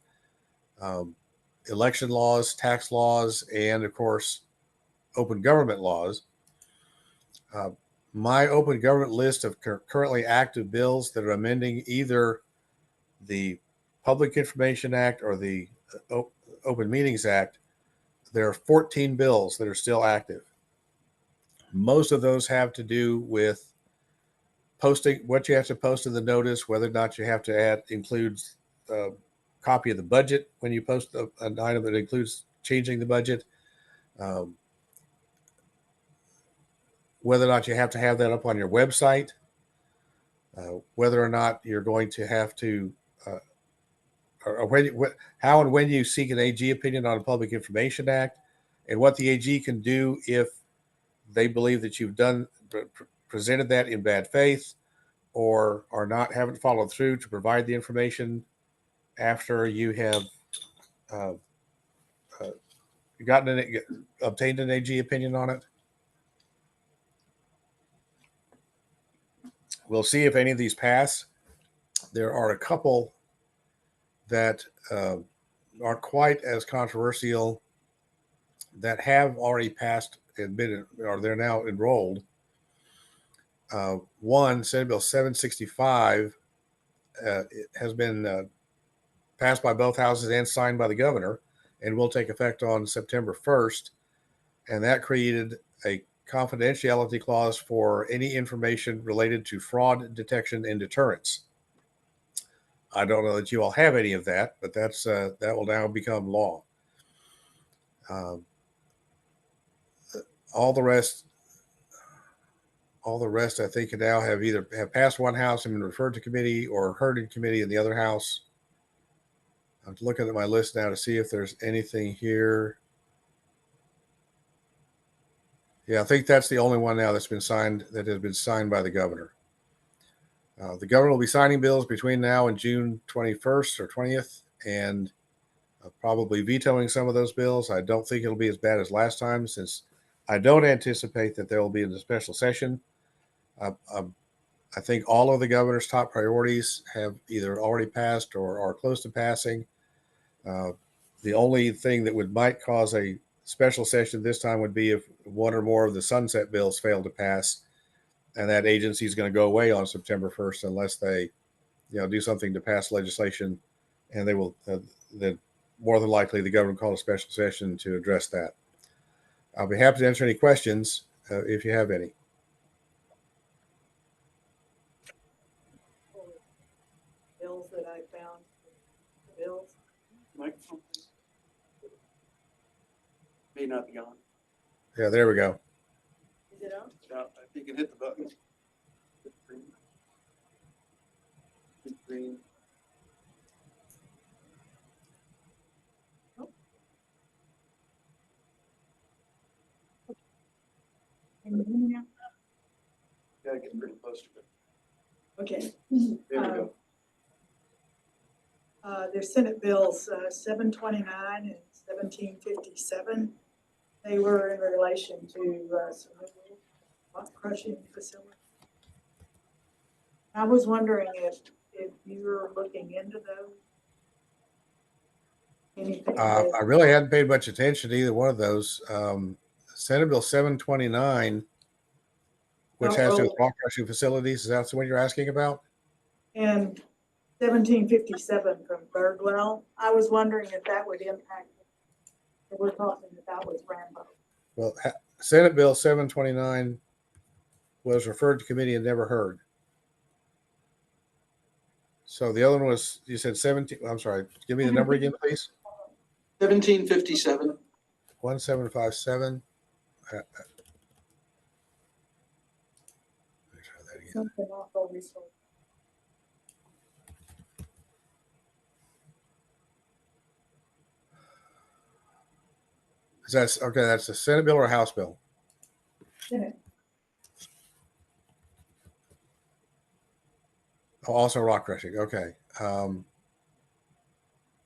election laws, tax laws, and of course, open government laws. My open government list of currently active bills that are amending either the Public Information Act or the Open Meetings Act, there are 14 bills that are still active. Most of those have to do with posting what you have to post in the notice, whether or not you have to include a copy of the budget when you post an item that includes changing the budget, whether or not you have to have that up on your website, whether or not you're going to have to, how and when you seek an AG opinion on a Public Information Act, and what the AG can do if they believe that you've presented that in bad faith, or haven't followed through to provide the information after you have obtained an AG opinion on it. We'll see if any of these pass. There are a couple that aren't quite as controversial that have already passed and been, or they're now enrolled. One, Senate Bill 765, it has been passed by both houses and signed by the governor, and will take effect on September 1st. And that created a confidentiality clause for any information related to fraud detection and deterrence. I don't know that you all have any of that, but that will now become law. All the rest, I think, now have either passed one house and been referred to committee, or heard in committee in the other house. I'm looking at my list now to see if there's anything here. Yeah, I think that's the only one now that has been signed by the governor. The governor will be signing bills between now and June 21st or 20th, and probably vetoing some of those bills. I don't think it'll be as bad as last time, since I don't anticipate that there will be a special session. I think all of the governor's top priorities have either already passed or are close to passing. The only thing that might cause a special session this time would be if one or more of the sunset bills fail to pass, and that agency is going to go away on September 1st unless they, do something to pass legislation, and they will. Then more than likely the governor will call a special session to address that. I'll be happy to answer any questions if you have any. Bills that I found, bills. Microphone, please. May not be on. Yeah, there we go. Is it on? Yeah, if you can hit the button. Green. Can you hear me now? Gotta get pretty close to it. Okay. There we go. There's Senate bills, 729 and 1757. They were in relation to, some rock crushing facility. I was wondering if you're looking into those. Anything I really hadn't paid much attention to either one of those. Senate Bill 729, which has to do with rock crushing facilities, is that the one you're asking about? And 1757 from Birdwell. I was wondering if that would impact. We're talking about with Rambo. Well, Senate Bill 729 was referred to committee and never heard. So the other one was, you said 17, I'm sorry, give me the number again, please. 1757. 1757. Something awful resource. That's okay. That's a Senate bill or a House bill? Senate. Oh, also rock crushing. Okay.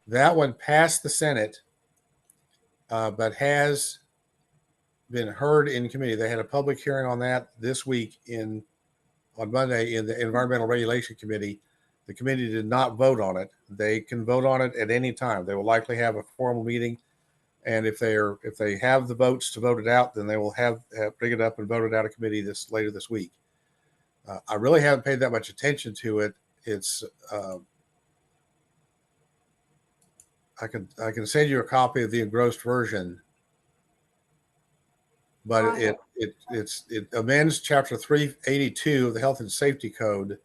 That one passed the Senate, but has been heard in committee. They had a public hearing on that this week on Monday in the Environmental Regulation Committee. The committee did not vote on it. They can vote on it at any time. They will likely have a formal meeting, and if they have the votes to vote it out, then they will bring it up and vote it out of committee later this week. I really haven't paid that much attention to it. It's I can send you a copy of the engrossed version, but it amends chapter 382 of the Health and Safety Code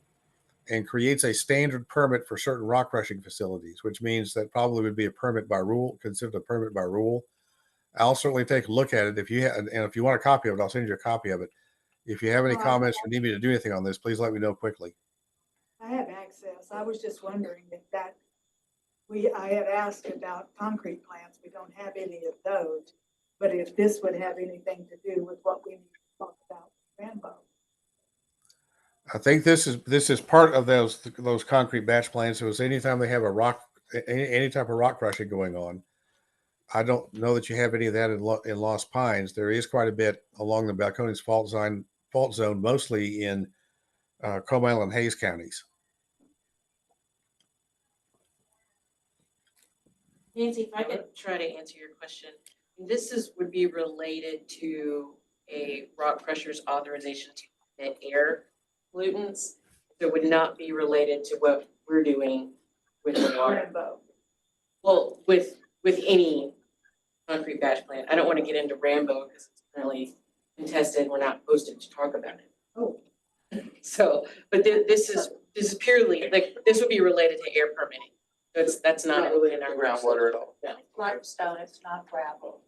and creates a standard permit for certain rock crushing facilities, which means that probably would be a permit by rule, considered a permit by rule. I'll certainly take a look at it. If you have, and if you want a copy of it, I'll send you a copy of it. If you have any comments or need me to do anything on this, please let me know quickly. I have access. I was just wondering if that, I had asked about concrete plants. We don't have any of those. But if this would have anything to do with what we need to talk about, Rambo. I think this is part of those concrete batch plants. It was anytime they have any type of rock crushing going on. I don't know that you have any of that in Lost Pines. There is quite a bit along the Balcones fault zone, mostly in Comal and Hayes counties. Nancy, if I could try to answer your question, would be related to a rock crushers authorization to emit air pollutants. So it would not be related to what we're doing with the water. Rambo. Well, with any concrete batch plant. I don't want to get into Rambo because it's currently contested. We're not posted to talk about it. Oh. So, but this is purely, like, this would be related to air permitting. That's not related in our to groundwater at all. Yeah. Limestone, it's not gravel.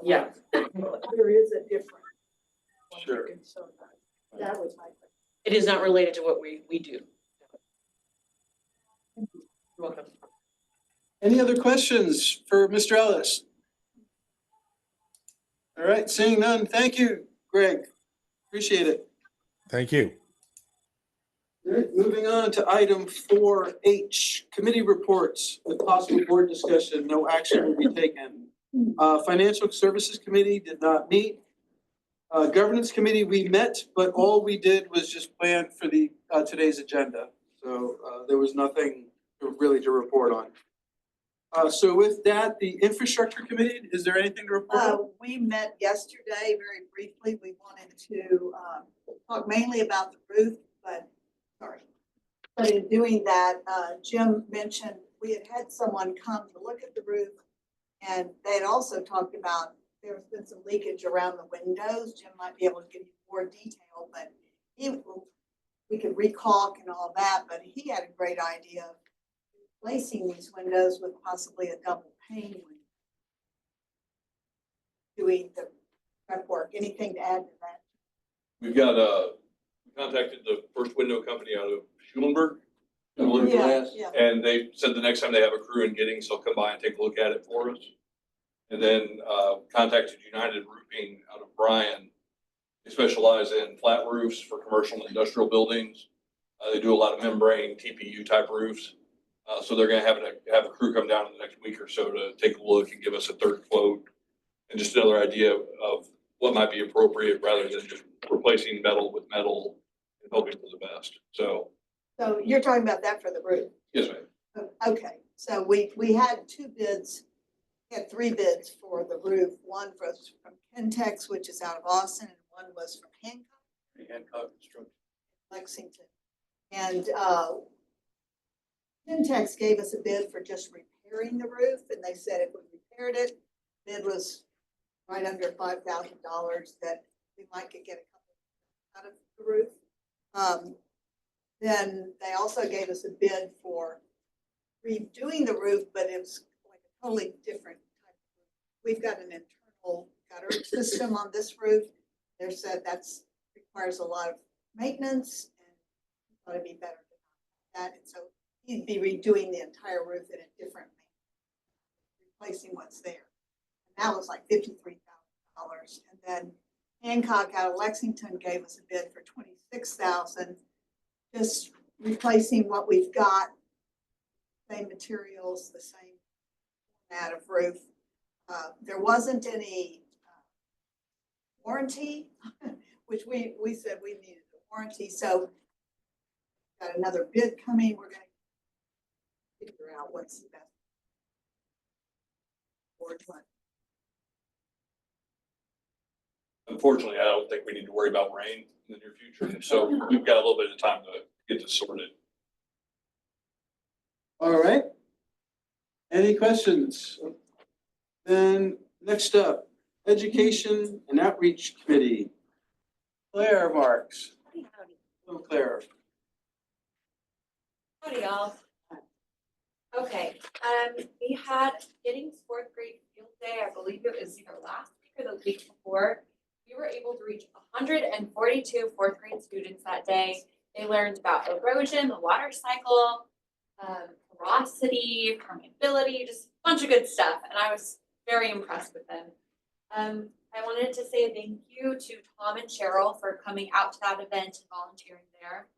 Yeah. There is a difference. Sure. That was my question. It is not related to what we do. You're welcome. Any other questions for Mr. Ellis? All right, seeing none, thank you, Greg. Appreciate it. Thank you. All right, moving on to item 4H, committee reports with possible board discussion, no action will be taken. Financial Services Committee did not meet. Governance Committee, we met, but all we did was just plan for the today's agenda. So there was nothing really to report on. So with that, the Infrastructure Committee, is there anything to report on? We met yesterday very briefly. We wanted to talk mainly about the roof, but in doing that, Jim mentioned we had someone come to look at the roof, and they had also talked about there's been some leakage around the windows. Jim might be able to give you more detail, but we could recaulk and all that, but he had a great idea of replacing these windows with possibly a double pane window. Doing the prep work. Anything to add to that? We've got, we contacted the first window company out of Schulenburg. Yeah. And they said the next time they have a crew in Giddings, they'll come by and take a look at it for us. And then contacted United Roofing out of Bryan. They specialize in flat roofs for commercial and industrial buildings. They do a lot of membrane TPU type roofs. So they're gonna have a crew come down in the next week or so to take a look and give us a third quote. And just another idea of what might be appropriate rather than just replacing metal with metal and hoping for the best. So you're talking about that for the roof? yes, ma'am. Okay, so we had two bids, we had three bids for the roof. One was from Kentex, which is out of Austin, and one was from Hancock Construction. Lexington. And Kentex gave us a bid for just repairing the roof, and they said if we repaired it, bid was right under $5,000, that we might could get a couple out of the roof. Then they also gave us a bid for redoing the roof, but it was like a totally different type of roof. We've got an internal gutter system on this roof. They said that's requires a lot of maintenance and thought it'd be better than that. And so he'd be redoing the entire roof in a different manner, replacing what's there. And that was like $53,000. And then Hancock out of Lexington gave us a bid for $26,000, just replacing what we've got, same materials, the same format of roof. There wasn't any warranty, which we said we needed a warranty. So got another bid coming. We're going to figure out what's the best. Unfortunately, I don't think we need to worry about rain in the near future. So we've got a little bit of time to get this sorted. All right. Any questions? Then next up, Education and Outreach Committee. Claire Marks. Hello, Claire. Howdy, y'all. Okay, we had Giddings fourth grade field day, I believe it was either last week or the week before. We were able to reach 142 fourth grade students that day. They learned about erosion, the water cycle, porosity, permeability, just a bunch of good stuff, and I was very impressed with them. I wanted to say thank you to Tom and Cheryl for coming out to that event and volunteering there.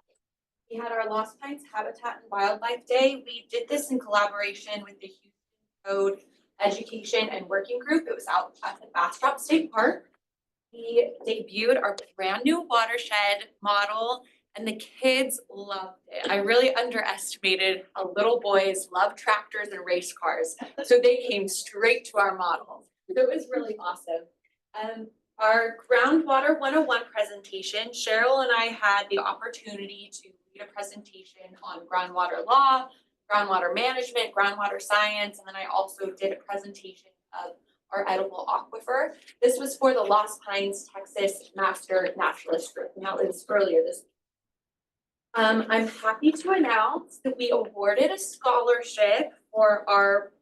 We had our Lost Pines Habitat and Wildlife Day. We did this in collaboration with the Houston Code Education and Working Group. It was out at the Bastrop State Park. We debuted our brand new watershed model and the kids loved it. I really underestimated how little boys love tractors and race cars. So they came straight to our model. So it was really awesome. Our Groundwater 101 presentation, Cheryl and I had the opportunity to lead a presentation on groundwater law, groundwater management, groundwater science, and then I also did a presentation of our edible aquifer. This was for the Lost Pines, Texas Master Naturalist Group. Now it was earlier this week. I'm happy to announce that we awarded a scholarship for our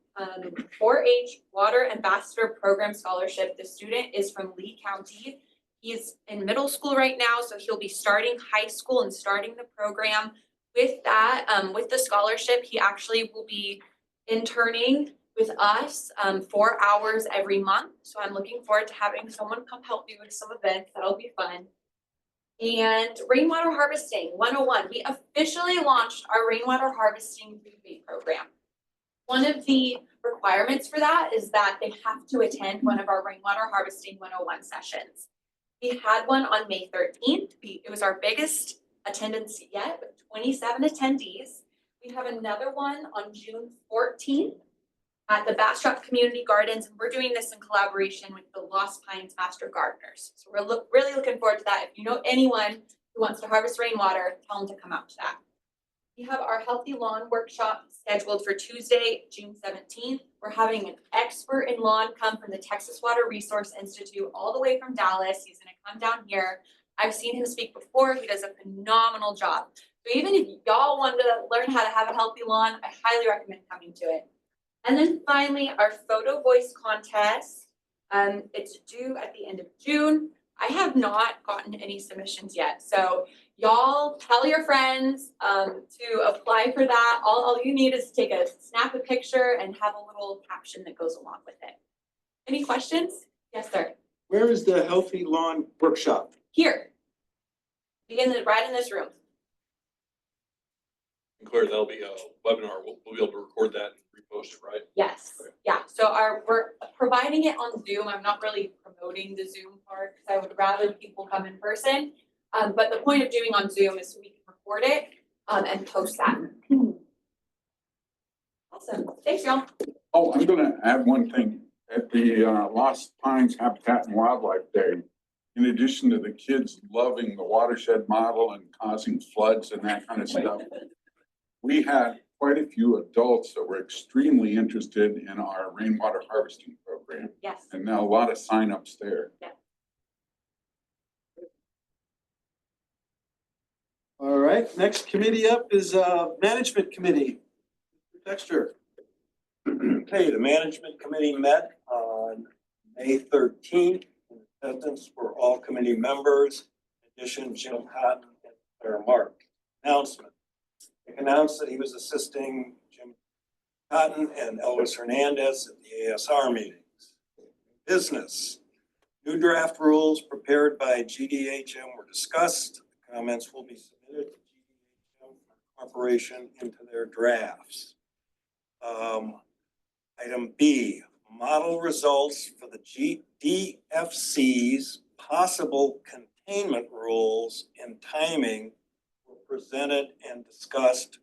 4-H Water Ambassador Program Scholarship. The student is from Lee County. He's in middle school right now, so he'll be starting high school and starting the program. With that, with the scholarship, he actually will be interning with us 4 hours every month. So I'm looking forward to having someone come help me with some events. That'll be fun. And rainwater harvesting 101. We officially launched our rainwater harvesting rebate program. One of the requirements for that is that they have to attend one of our rainwater harvesting 101 sessions. We had one on May 13th. It was our biggest attendance yet with 27 attendees. We have another one on June 14th at the Bastrop Community Gardens, and we're doing this in collaboration with the Lost Pines Master Gardeners. So we're really looking forward to that. If you know anyone who wants to harvest rainwater, tell them to come out to that. We have our Healthy Lawn Workshop scheduled for Tuesday, June 17th. We're having an expert in lawn come from the Texas Water Resource Institute all the way from Dallas. He's gonna come down here. I've seen him speak before. He does a phenomenal job. So even if y'all want to learn how to have a healthy lawn, I highly recommend coming to it. And then finally, our photo voice contest. It's due at the end of June. I have not gotten any submissions yet. So y'all tell your friends to apply for that. All you need is to snap a picture and have a little caption that goes along with it. Any questions? Yes, sir. Where is the Healthy Lawn Workshop? Here. Right in this room. And Claire, that'll be a webinar. We'll be able to record that and repost it, right? Yes. Yeah. So we're providing it on Zoom. I'm not really promoting the Zoom part because I would rather people come in person. But the point of doing on Zoom is so we can record it and post that. Awesome. Thanks, y'all. Oh, I'm gonna add one thing. At the Lost Pines Habitat and Wildlife Day, in addition to the kids loving the watershed model and causing floods and that kind of stuff, we had quite a few adults that were extremely interested in our rainwater harvesting program. Yes. And now a lot of signups there. Yeah. All right, next committee up is Management Committee. Mr. Dexter. Okay, the Management Committee met on May 13th. In attendance were all committee members, in addition Jim Cotton and Claire Mark. Announcement. Nick announced that he was assisting Jim Cotton and Elvis Hernandez at the ASR meetings. Business. New draft rules prepared by GDHM were discussed. Comments will be submitted to GDHM for incorporation into their drafts. Item B, model results for the DFC's possible containment rules and timing were presented and discussed.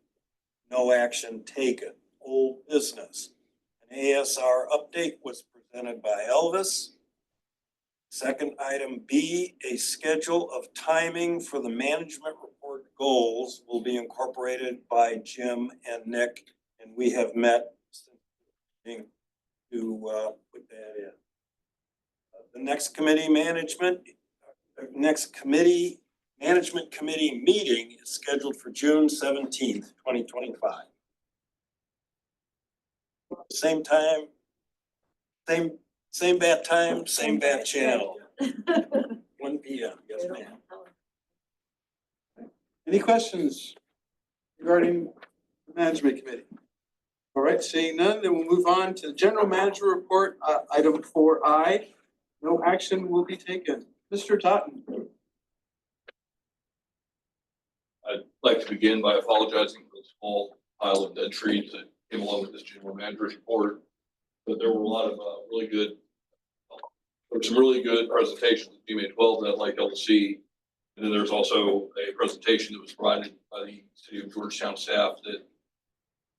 No action taken. Old business. An ASR update was presented by Elvis. Second item B, a schedule of timing for the management report goals will be incorporated by Jim and Nick, and we have met since to put that in. The next committee management committee meeting is scheduled for June 17th, 2025. Same time, same bad time, same bad channel, 1 p.m. Yes, ma'am. Any questions regarding the management committee? All right, seeing none, then we'll move on to the general manager report, item 4I. No action will be taken. Mr. Totten. I'd like to begin by apologizing for the small pile of dead trees that came along with this general manager's report. But there were a lot of some really good presentations at GMA 12 that I'd like y'all to see. And then there's also a presentation that was provided by the City of Georgetown staff that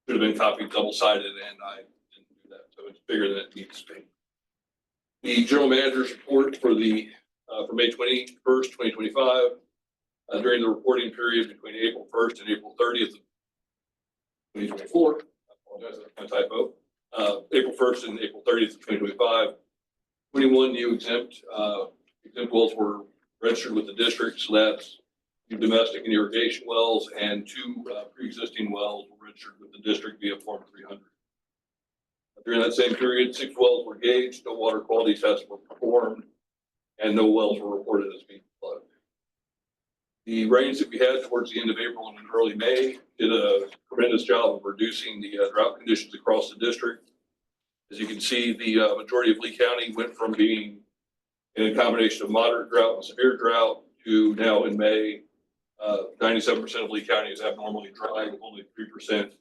should have been copied double-sided, and I didn't do that. So it's bigger than it needs to be. The general manager's report for the for May 21st, 2025. During the reporting period between April 1st and April 30th of 2024. I apologize, that's my typo. April 1st and April 30th of 2025. 21 new exempt wells were registered with the district, so that's domestic and irrigation wells, and 2 pre-existing wells were registered with the district via Form 300. During that same period, 6 wells were gauged, no water quality tests were performed, and no wells were reported as being flooded. The rains that we had towards the end of April and in early May did a tremendous job of reducing the drought conditions across the district. As you can see, the majority of Lee County went from being in a combination of moderate drought and severe drought to now in May, 97% of Lee County is abnormally dry, with only 3%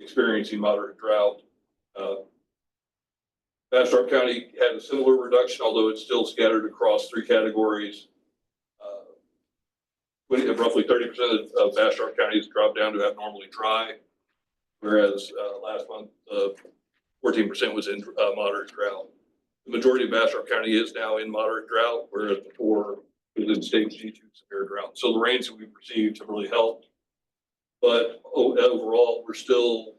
experiencing moderate drought. Bastrop County had a similar reduction, although it's still scattered across 3 categories. Roughly 30% of Bastrop County has dropped down to abnormally dry, whereas last month 14% was in moderate drought. The majority of Bastrop County is now in moderate drought, whereas before it was in stage G2 severe drought. So the rains that we've received have really helped. But overall, we're still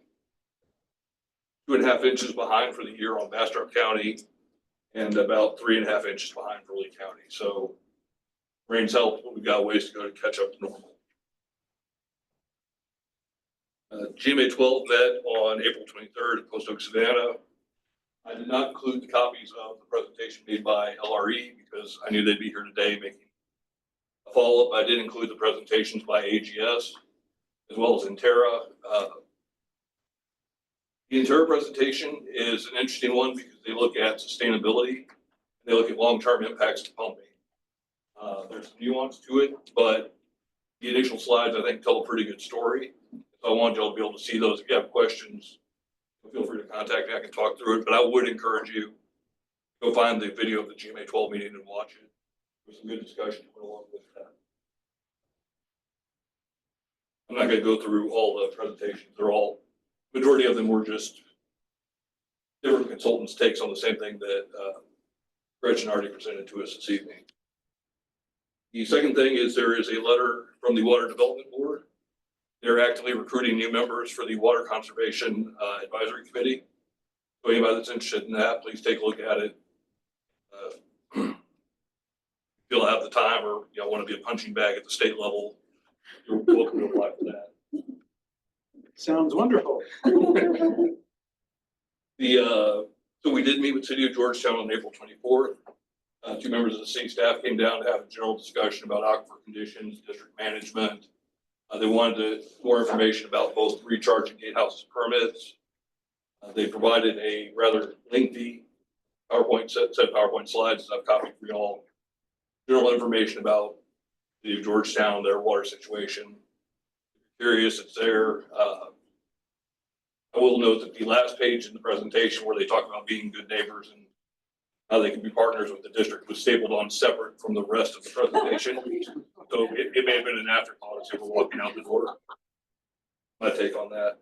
2.5 inches behind for the year on Bastrop County and about 3.5 inches behind for Lee County. So rains help, but we've got ways to go to catch up to normal. GMA 12 met on April 23rd at Post Oak, Savannah. I did not include the copies of the presentation made by LRE because I knew they'd be here today making a follow-up. I did include the presentations by AGS as well as Intera. The Intera presentation is an interesting one because they look at sustainability and they look at long-term impacts to pumping. There's some nuance to it, but the initial slides, I think, tell a pretty good story. So I want y'all to be able to see those. If you have questions, feel free to contact me. I can talk through it, but I would encourage you to go find the video of the GMA 12 meeting and watch it. There's some good discussion that went along with that. I'm not going to go through all the presentations. Majority of them were just different consultants' takes on the same thing that Gretchen already presented to us this evening. The second thing is there is a letter from the Water Development Board. They're actively recruiting new members for the Water Conservation Advisory Committee. So anybody that's interested in that, please take a look at it. If you'll have the time or want to be a punching bag at the state level, you're welcome to apply for that. Sounds wonderful. So we did meet with City of Georgetown on April 24th. 2 members of the city staff came down to have a general discussion about aquifer conditions, district management. They wanted more information about both recharge and gatehouses permits. They provided a rather lengthy PowerPoint set of PowerPoint slides that I've copied for y'all. General information about the City of Georgetown, their water situation. If you're curious, it's there. I will note that the last page in the presentation where they talk about being good neighbors and how they can be partners with the district was stapled on separate from the rest of the presentation. So it may have been an afterthought as they were walking out the door. My take on that.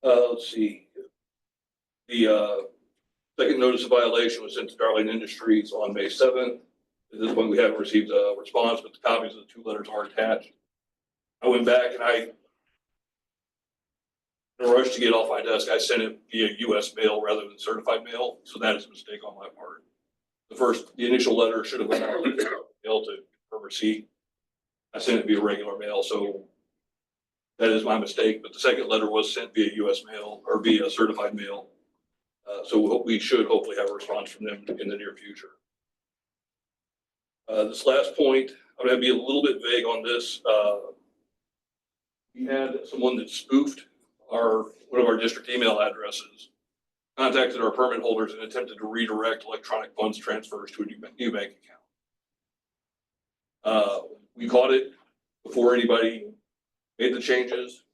Let's see. The second notice of violation was sent to Darling Industries on May 7th. At this point, we haven't received a response, but the copies of the 2 letters are attached. I went back and in a rush to get off my desk, I sent it via US mail rather than certified mail. So that is a mistake on my part. The the initial letter should have went out to mail to her receipt. I sent it via regular mail, so that is my mistake, but the second letter was sent via US mail or via certified mail. So we should hopefully have a response from them in the near future. This last point, I'm gonna be a little bit vague on this. We had someone that spoofed one of our district email addresses, contacted our permit holders and attempted to redirect electronic funds transfers to a new bank account. We caught it before anybody made the changes,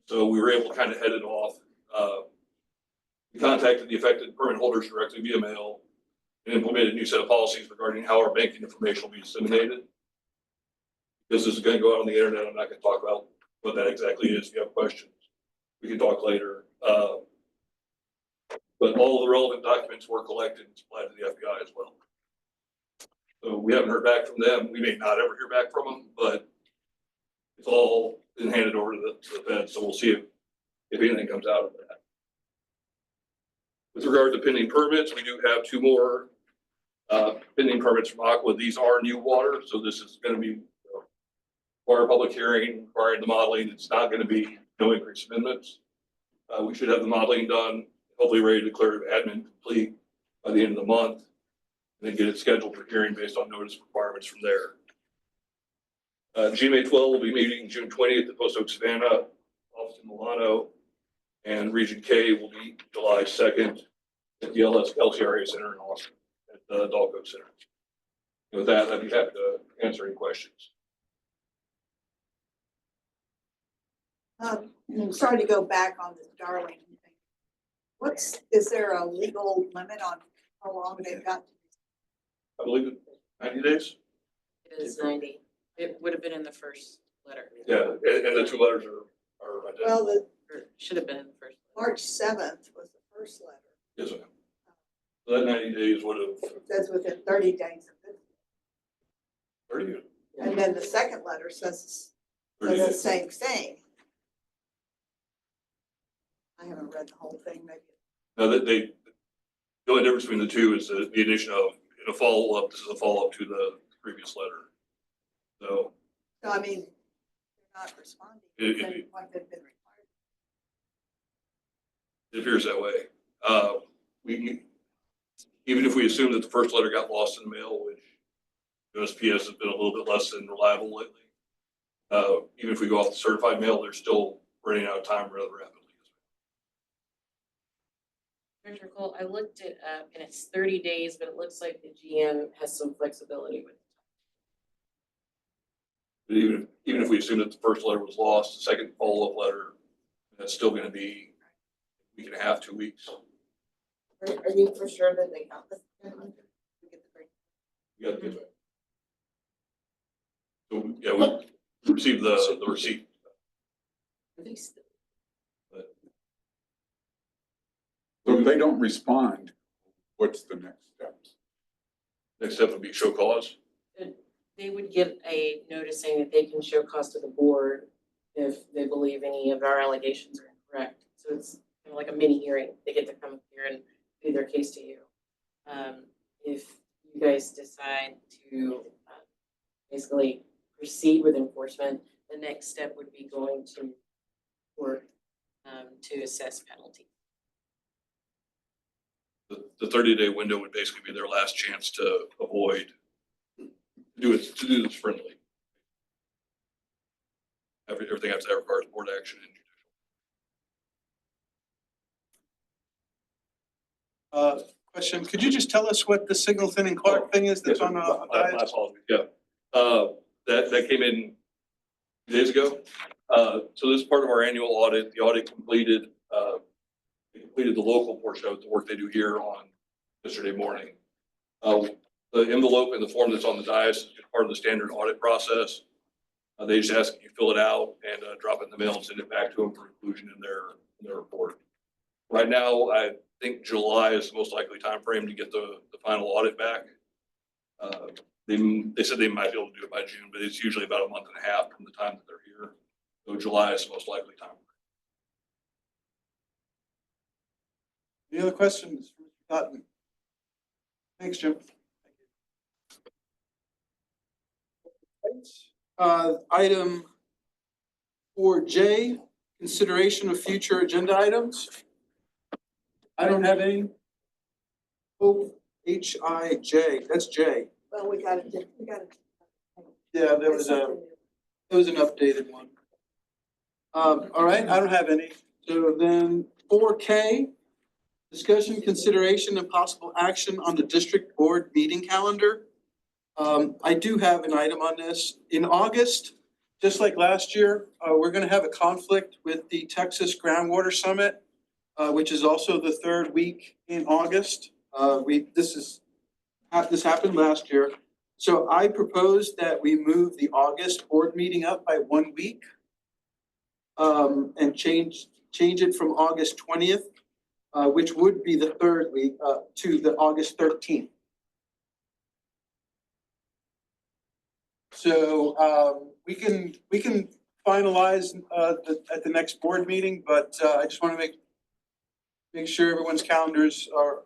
so we were able to kind of head it off. We contacted the affected permit holders directly via mail and implemented a new set of policies regarding how our banking information will be disseminated. This is going to go out on the internet. I'm not going to talk about what that exactly is. If you have questions, we can talk later. But all the relevant documents were collected and supplied to the FBI as well. So we haven't heard back from them. We may not ever hear back from them, but it's all been handed over to the Fed. So we'll see if anything comes out of that. With regard to pending permits, we do have 2 more pending permits from Aqua. These are new water, so this is going to be require a public hearing, requiring the modeling. It's not going to be no increase amendments. We should have the modeling done, hopefully ready to declare admin complete by the end of the month, and then get it scheduled for hearing based on notice requirements from there. GMA 12 will be meeting June 20th at Post Oak Savannah, office in Milano, and Region K will be July 2nd at the LCRA Center in Austin, at the Dalco Center. And with that, I'd be happy to answer any questions. Sorry to go back on this Darling thing. Is there a legal limit on how long they've got? I believe it 90 days. It is 90. It would have been in the first letter. Yeah, and the 2 letters are identical. Well, Or should have been in the first. March 7th was the first letter. Yes, ma'am. So that 90 days would have. That's within 30 days of it. 30. And then the second letter says 30 the days. same thing. I haven't read the whole thing, maybe. Now that the only difference between the 2 is the addition of in a follow up. This is a follow up to the previous letter. So I mean, they're not responding. What they've been required. it appears that way. Even if we assume that the first letter got lost in the mail, which USPS has been a little bit less than reliable lately, even if we go off the certified mail, they're still running out of time rather rapidly. Director Cole, I looked it up and it's 30 days, but it looks like the GM has some flexibility with it. But even if we assume that the first letter was lost, the second follow up letter, that's still going to be a week and a half, 2 weeks. Are you for sure that they got this? You got to get that. So yeah, we received the receipt. So if they don't respond, what's the next steps? Next step would be show cause. They would get a notice saying that they can show cause to the board if they believe any of our allegations are incorrect. So it's kind of like a mini hearing. They get to come here and do their case to you. If you guys decide to basically proceed with enforcement, the next step would be going to court to assess penalty. The 30-day window would basically be their last chance to avoid to do this friendly. Everything after that requires board action and judicial. Question, could you just tell us what the Singleton and Clark thing is that's on a My diet? apologies. Yeah. That came in 2 days ago. So this is part of our annual audit. The audit completed, they completed the local portion of the work they do here on yesterday morning. The envelope and the form that's on the dais is part of the standard audit process. They just ask you fill it out and drop it in the mail and send it back to them for inclusion in their report. Right now, I think July is the most likely time frame to get the final audit back. They said they might be able to do it by June, but it's usually about a month and a half from the time that they're here. So July is the most likely time. Any other questions? Thanks, Jim. Item 4J, consideration of future agenda items. I don't have any. Oh, HIJ, that's J. Well, we got it. Yeah, there was an updated one. All right, I don't have any. So then 4K, discussion, consideration, and possible action on the district board meeting calendar. I do have an item on this. In August, just like last year, we're gonna have a conflict with the Texas Groundwater Summit, which is also the third week in August. This happened last year. So I propose that we move the August board meeting up by 1 week. And change it from August 20th, which would be the third week, to the August 13th. So we can finalize at the next board meeting, but I just want to make sure everyone's calendars are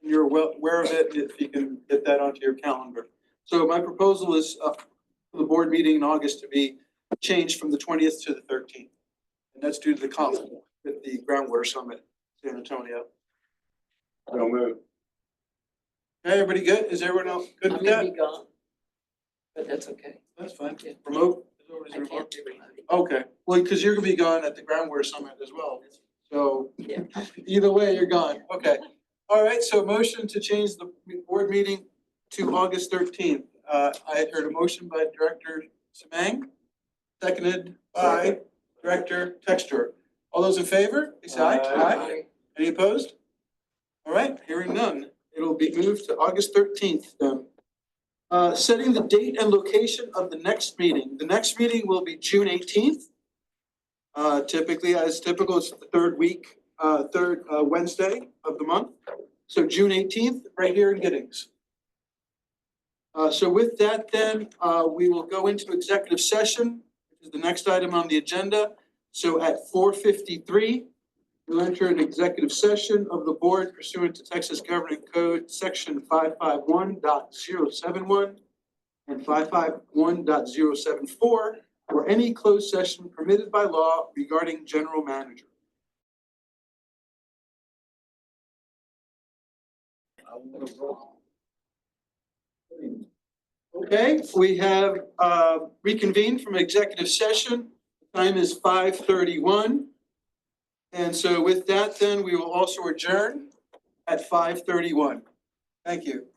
you're well aware of it, if you can get that onto your calendar. So my proposal is for the board meeting in August to be changed from the 20th to the 13th. And that's due to the conflict with the Groundwater Summit, San Antonio. No move. Hey, everybody good? Is everyone else good I'm with gonna that? be gone, but that's okay. That's fine. Yeah. Remote? I can't do it. Okay, well, because you're gonna be gone at the Groundwater Summit as well. So Yeah. either way, you're gone. Okay. All right, so motion to change the board meeting to August 13th. I had heard a motion by Director Semang, seconded by Director Textor. All those in favor, please say aye. Aye. Any opposed? All right, hearing none. It'll be moved to August 13th then. Setting the date and location of the next meeting. The next meeting will be June 18th. Typically, as typical, it's the third Wednesday of the month. So June 18th, right here in Giddings. So with that then, we will go into executive session, which is the next item on the agenda. So at 4:53, we'll enter an executive session of the board pursuant to Texas Governing Code, section 551.071 and 551.074, or any closed session permitted by law regarding general manager. Okay, we have reconvened from executive session. The time is 5:31. And so with that, then we will also adjourn at 5:31. Thank you.